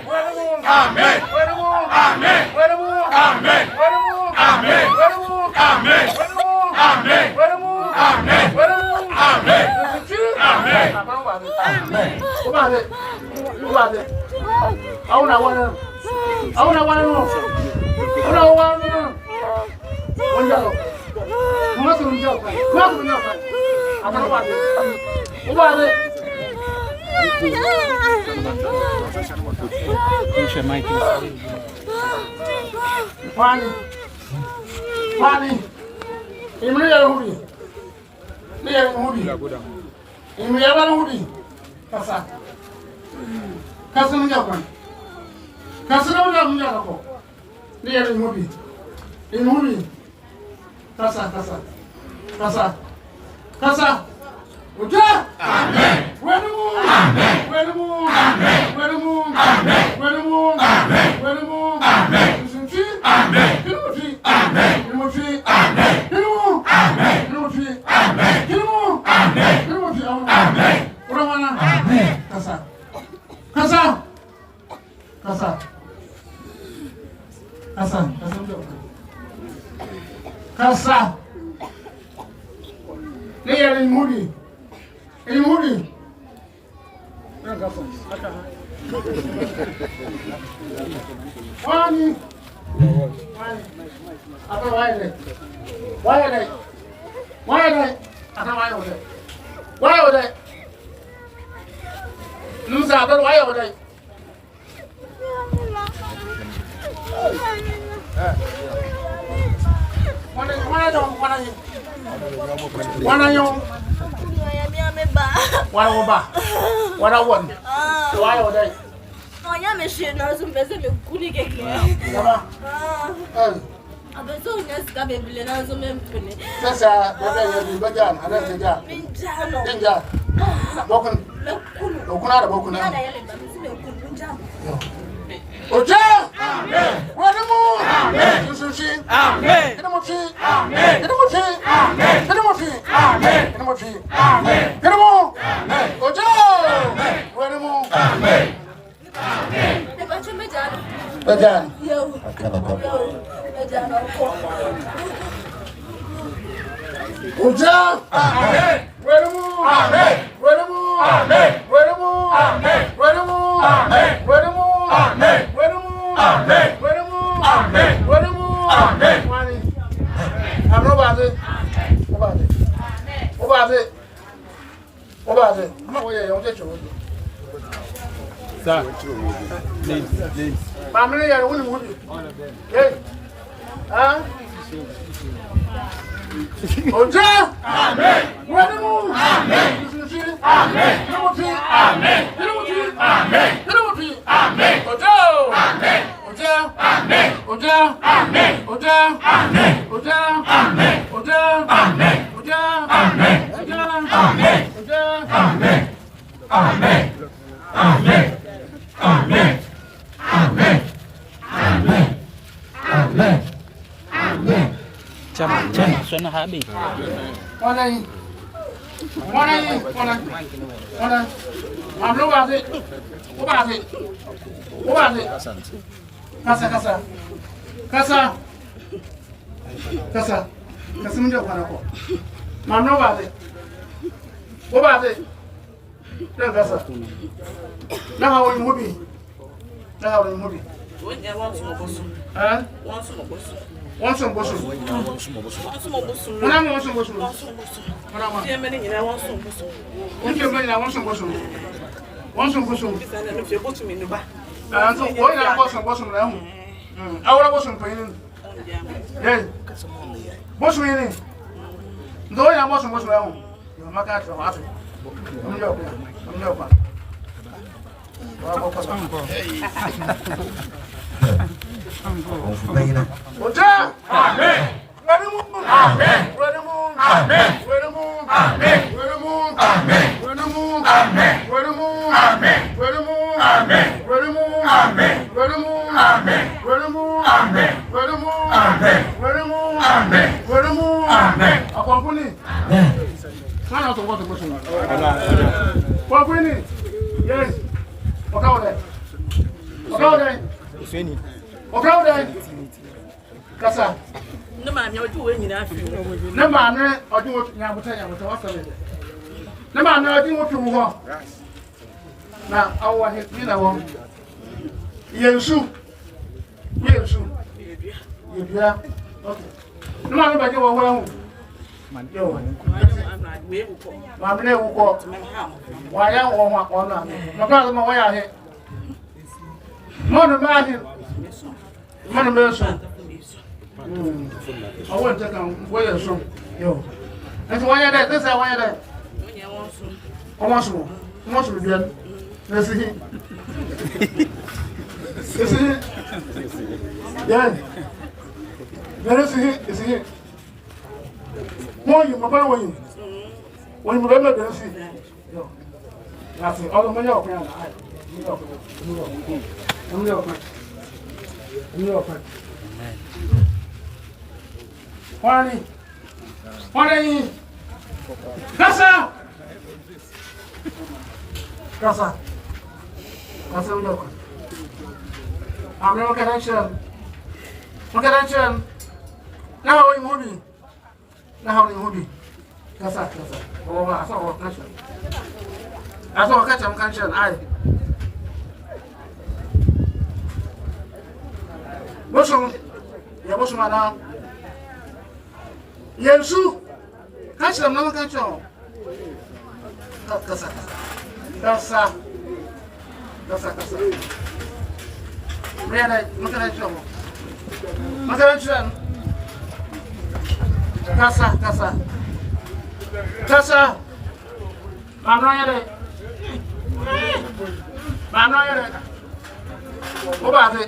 Amen. Amen. Amen. Amen. Amen. Wani, imri ya hudi, ni ya hudi, imri ya bana hudi, kasa, kasa menjauhkan, kasa menjauhkan kok, ni ya hudi, kasa, udah, amen, wedumu, amen, wedumu, amen, wedumu, amen, wedumu, amen, wedumu, amen, suci, amen, kiruci, amen, kiruci, amen, kirumu, amen, kiruci, amen, kirumu, amen, kiruci, amen, udah mana, amen, kasa, ni ya hudi. Ini mudi. Wani. Apa wae? Apa wae? Nusa apa wae? Mana yo? Wana won. Why are they? No, ya me shi na sun beze me kuni keke. Baba. Abezo nyeska bebile na zo me mpune. Sasa bebe yo bajan, ada seja. Minjano. Denja. Bokun. Okuna da bokuna. Ada yale ba misi me kunu njano. Oja! Amen. Wedumu. Amen. Sushi. Amen. Kidumu. Amen. Amen. Kidumu. Amen. Kidumu. Oja! Wedumu. Amen. Ne bacho mejano. Bajan. Yo. Mejano ko. Oja! Amen. Wedumu. Amen. Amen. Amen. Amen. Amen. Wani. Amro baze. Obaze. Ama wo ye yo je chowo. Sa. Please. Family ya woni mo bi. Hey. Ah. Oja! Amen. Wedumu. Amen. Amen. Amen. Amen. Amen. Oja! Amen. Oja! Amen. Oja! Amen. Oja! Amen. Oja! Amen. Oja! Amen. Oja! Amen. Oja! Amen. Oja! Amen. Amen. Amen. Amen. Amen. Amen. Amen. Amen. Chama suena habi. Wanai. Amlo baze. Obaze. Kasa. Kasa munja kwa nako. Mamlo baze. Obaze. Dan kasa. Na hawo mubi. Wonya wansu mobosu. Ah? Wansu mobosu. Wansu mobosu. Mwana wansu mobosu. Mwana. Tiemene nyina wansu mobosu. Wansu mobosu. Bisana no fiebotu minuba. Ah, so wo ina bosu na hu. Awora bosu ko yin. Yes. Bosu yin. Ndo ya bosu na hu. Yo maka tro atu. Amyo kwa. Oja! Amen. Wedumu. Amen. Amen. Amen. Akwankuni. Sana to what to go. Kwankuni. Yes. Okrawde. Okrawde. Kasa. No ma mi oju we nyina afi. Ne ma ne oju wo nyabuta wasale. Ne ma ne oju wo tu ho. Na awo he bi na wo. Yensu. Yebia. Okay. Ne ma ne ba je wo ho. Yo. Ma mne wo ko. Wa ya wo ho ona. Ma ba ma wa ya he. Mo no ma he. Mo no me so. I want to come where so. Yo. That's why you're there. This is why you're there. I want some. I want some again. Let's see. Let's see. Yeah. Let's see. Let's see. More you, my brother, when you remember, let's see. Yo. That's it. All the money up here. Wani. Kasa udah. Ambil connection. Nah, ini hobi. Kasa. Oh, asal connection. Asal connection. Ai. Bosum ada. Yensu. Kasa nama kacau. Kasa. Mereka makan Kasa. Mana ya deh? Obade.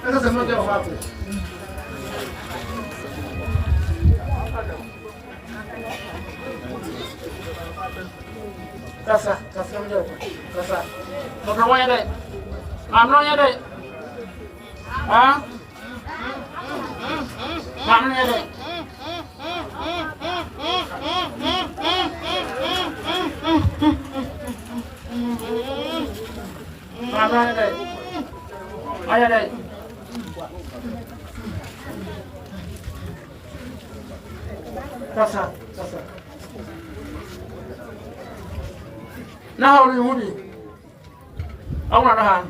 Kasa mau jawab apa? Kasa mau jawab. Kasa. Mau ya deh? Mana ya deh? Hah? Mana ya deh? Mana ya deh? Ayo deh. Kasa. Nah, orang Yahudi. Awak rahan.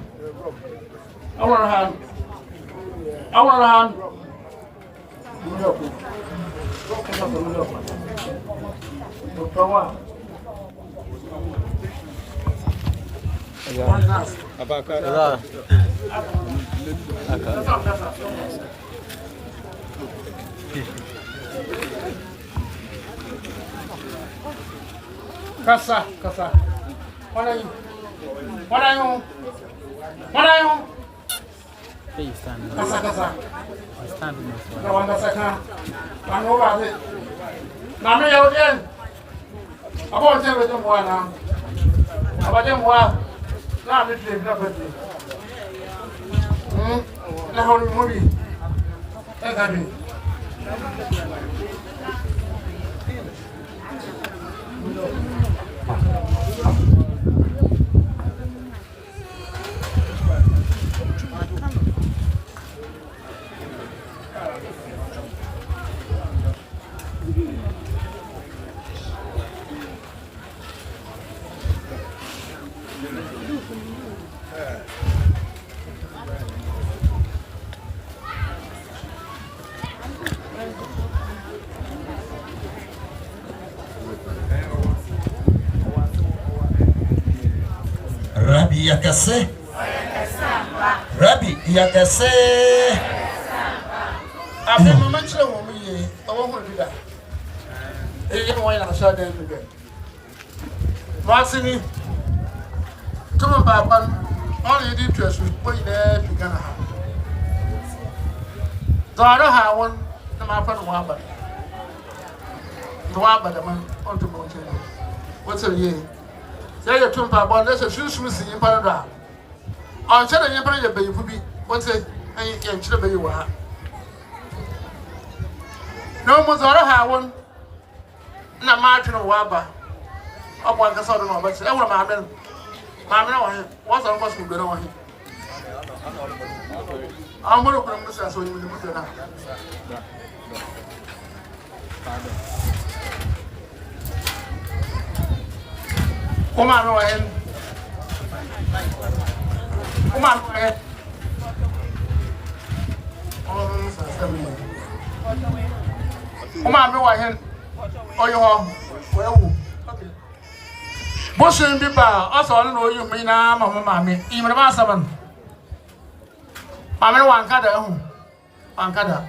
Kasa. Mana you? Kasa. Kawan kasa kan. Kamu apa? Nama Yahudian. Apa macam itu muana? Apa macam muana? Nah, betul. Nah, orang Yahudi. Tadi. Rabbi yakase. Abe mama chile wo mu ye. Owo ho bida. Eyi mo yana sha den bida. Wasini. Come ba ban. All you did to us we there began ha. Zara ha won na ma fa no aba. No aba da man on to mo chile. What's a ye? Say you tumpa bon let's shoot si yin parada. On chele yin parada be yu bi. What's it? Ay yin chile be yu wa. No mo zara ha won. na match no waba ọbọ nka sọ do no ọbẹ e wura maame na wọ he wọ sọ nko school do no wọ he amoro kura mo sa so yi mo do na o maame wọ he o maame wọ he o maame wọ he oyo ho wewu Boshin biba also no you me na mama mami imre ba saban mami wan kada hu wan kada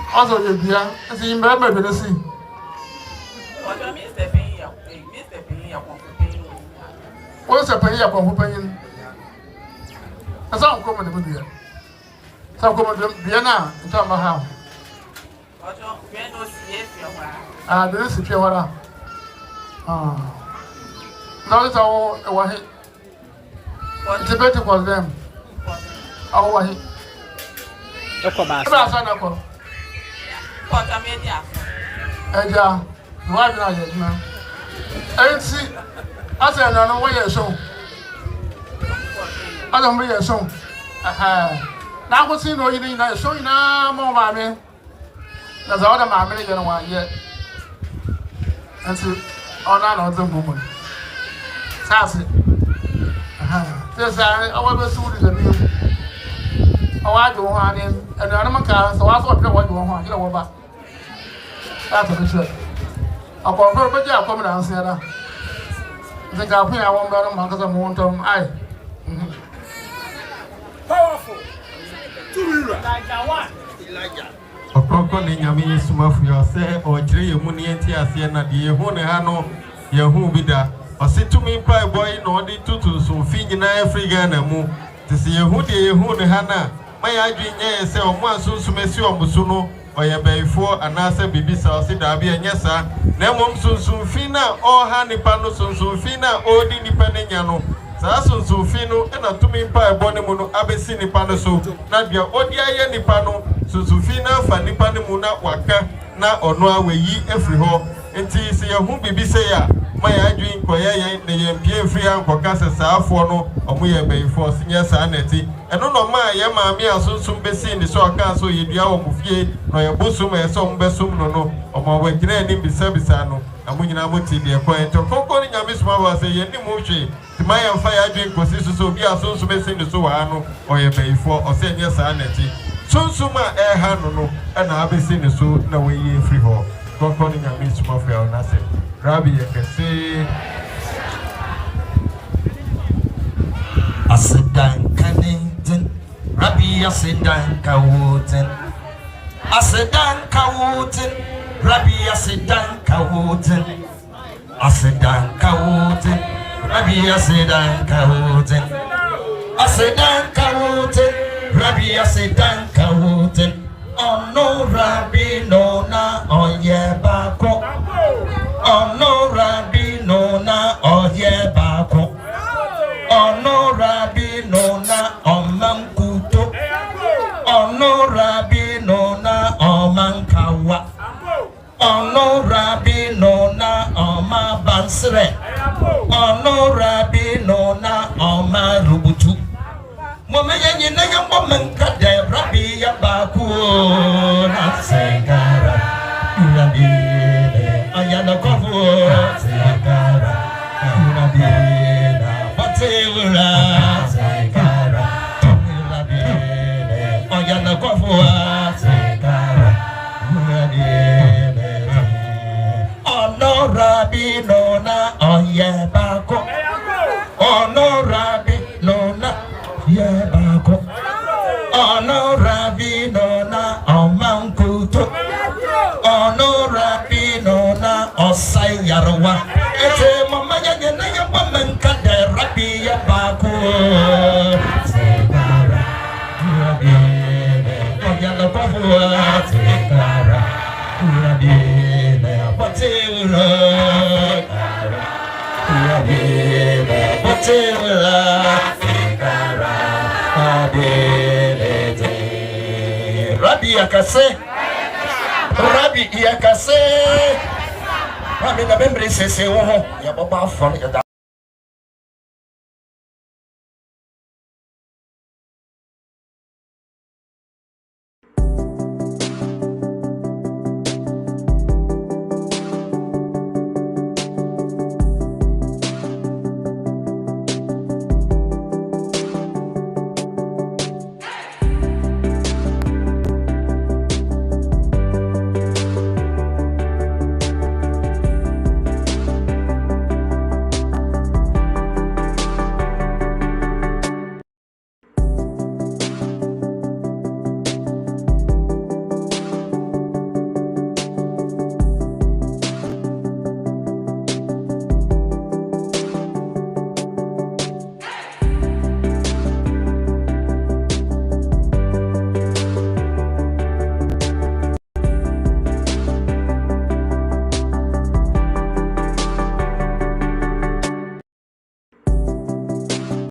also ye bia si imre be be si ojo Mr. Peyi ya o se Peyi ya kon peyin asa ko mo de bia sa ko mo de bia na nta ma ha ojo we no see fi wa de si fi wa that's how wahi it's better for them how wahi eba sana ko media eja wa bi na ye na enti asa na no we so adam we so na ko sin no yin na so ina mo ma me na za oda ma me le na wa ye enti ona na ozo ngumu sase tesa awa be su de ni awa jo ho ani enu ana maka so wa so pe wo jo ho ani wo ba ta to se akọ be je akọ mi na nse da nse ka fu ya wo mba no maka so mo ntom ai powerful Elijah Okoko ni nyame Yesu mafu ya se o kire yemu ni enti ase na de yehu ne ha no yehu bi da osetumi pa boy no odi tutu so fi nyina Africa na mu tese yehu de yehu ne ha na maya adwinye se o mu asunsu mesi o musu no oye baifo anase bibisa o se da bi enyesa na mom sunsun fi na o ha nipa no sunsun fi na odi nipa ne nya no saa sunsun fi no na tumi pa ebo ne mu no abesi nipa no so na dia odi aye nipa no sunsufi na fa nipa ne mu na waka na ono aweyi efri ho enti se yehu bibi se ya maya adwin koye yen ne yen pie efri ankoka se saafo no omo ye bayifo sinye saa neti eno no ma ye maami asunsun besi ni so aka so yedua o mufie no ye bosum ye so mbesum no no omo wagina ni bisa no amunyina moti de ko ento kokko ni nyame suma wa se ye ni mu hwe ti maya mfa ya adwin kosi so bi asunsun besi ni so wa no oye bayifo o se nye saa neti Sunsuma hanu no na abesi ne so na we ye free ho kokko ni nyame suma fa na se rabi ye kese Asedan kanenten rabi asedan kawoten asedan kawoten rabi asedan kawoten asedan kawoten rabi asedan kawoten asedan kawoten Rabbi asedan kawoten ono Rabbi no na oye bako ono Rabbi no na oye bako ono Rabbi no na omankuto ono Rabbi no na omankawa ono Rabbi no na omabansre ono Rabbi no na omarubutu Momenya nyina yambo menkade Rabbi ya baku na segara Urabine ayana kofu segara Urabine batewura segara Urabine ayana kofu segara Urabine ono Rabbi no na oye baku ono Rabbi no na Yabako ono Rabbi no na omankuto ono Rabbi no na osayarwa ete mama ya na ya mamenka de Rabbi yabako segara Rabbi oyana pavua segara Rabbi na batewura Rabbi na batewura Rabbi yakase nyame na membre sese wo ho ya baba afọ no ya da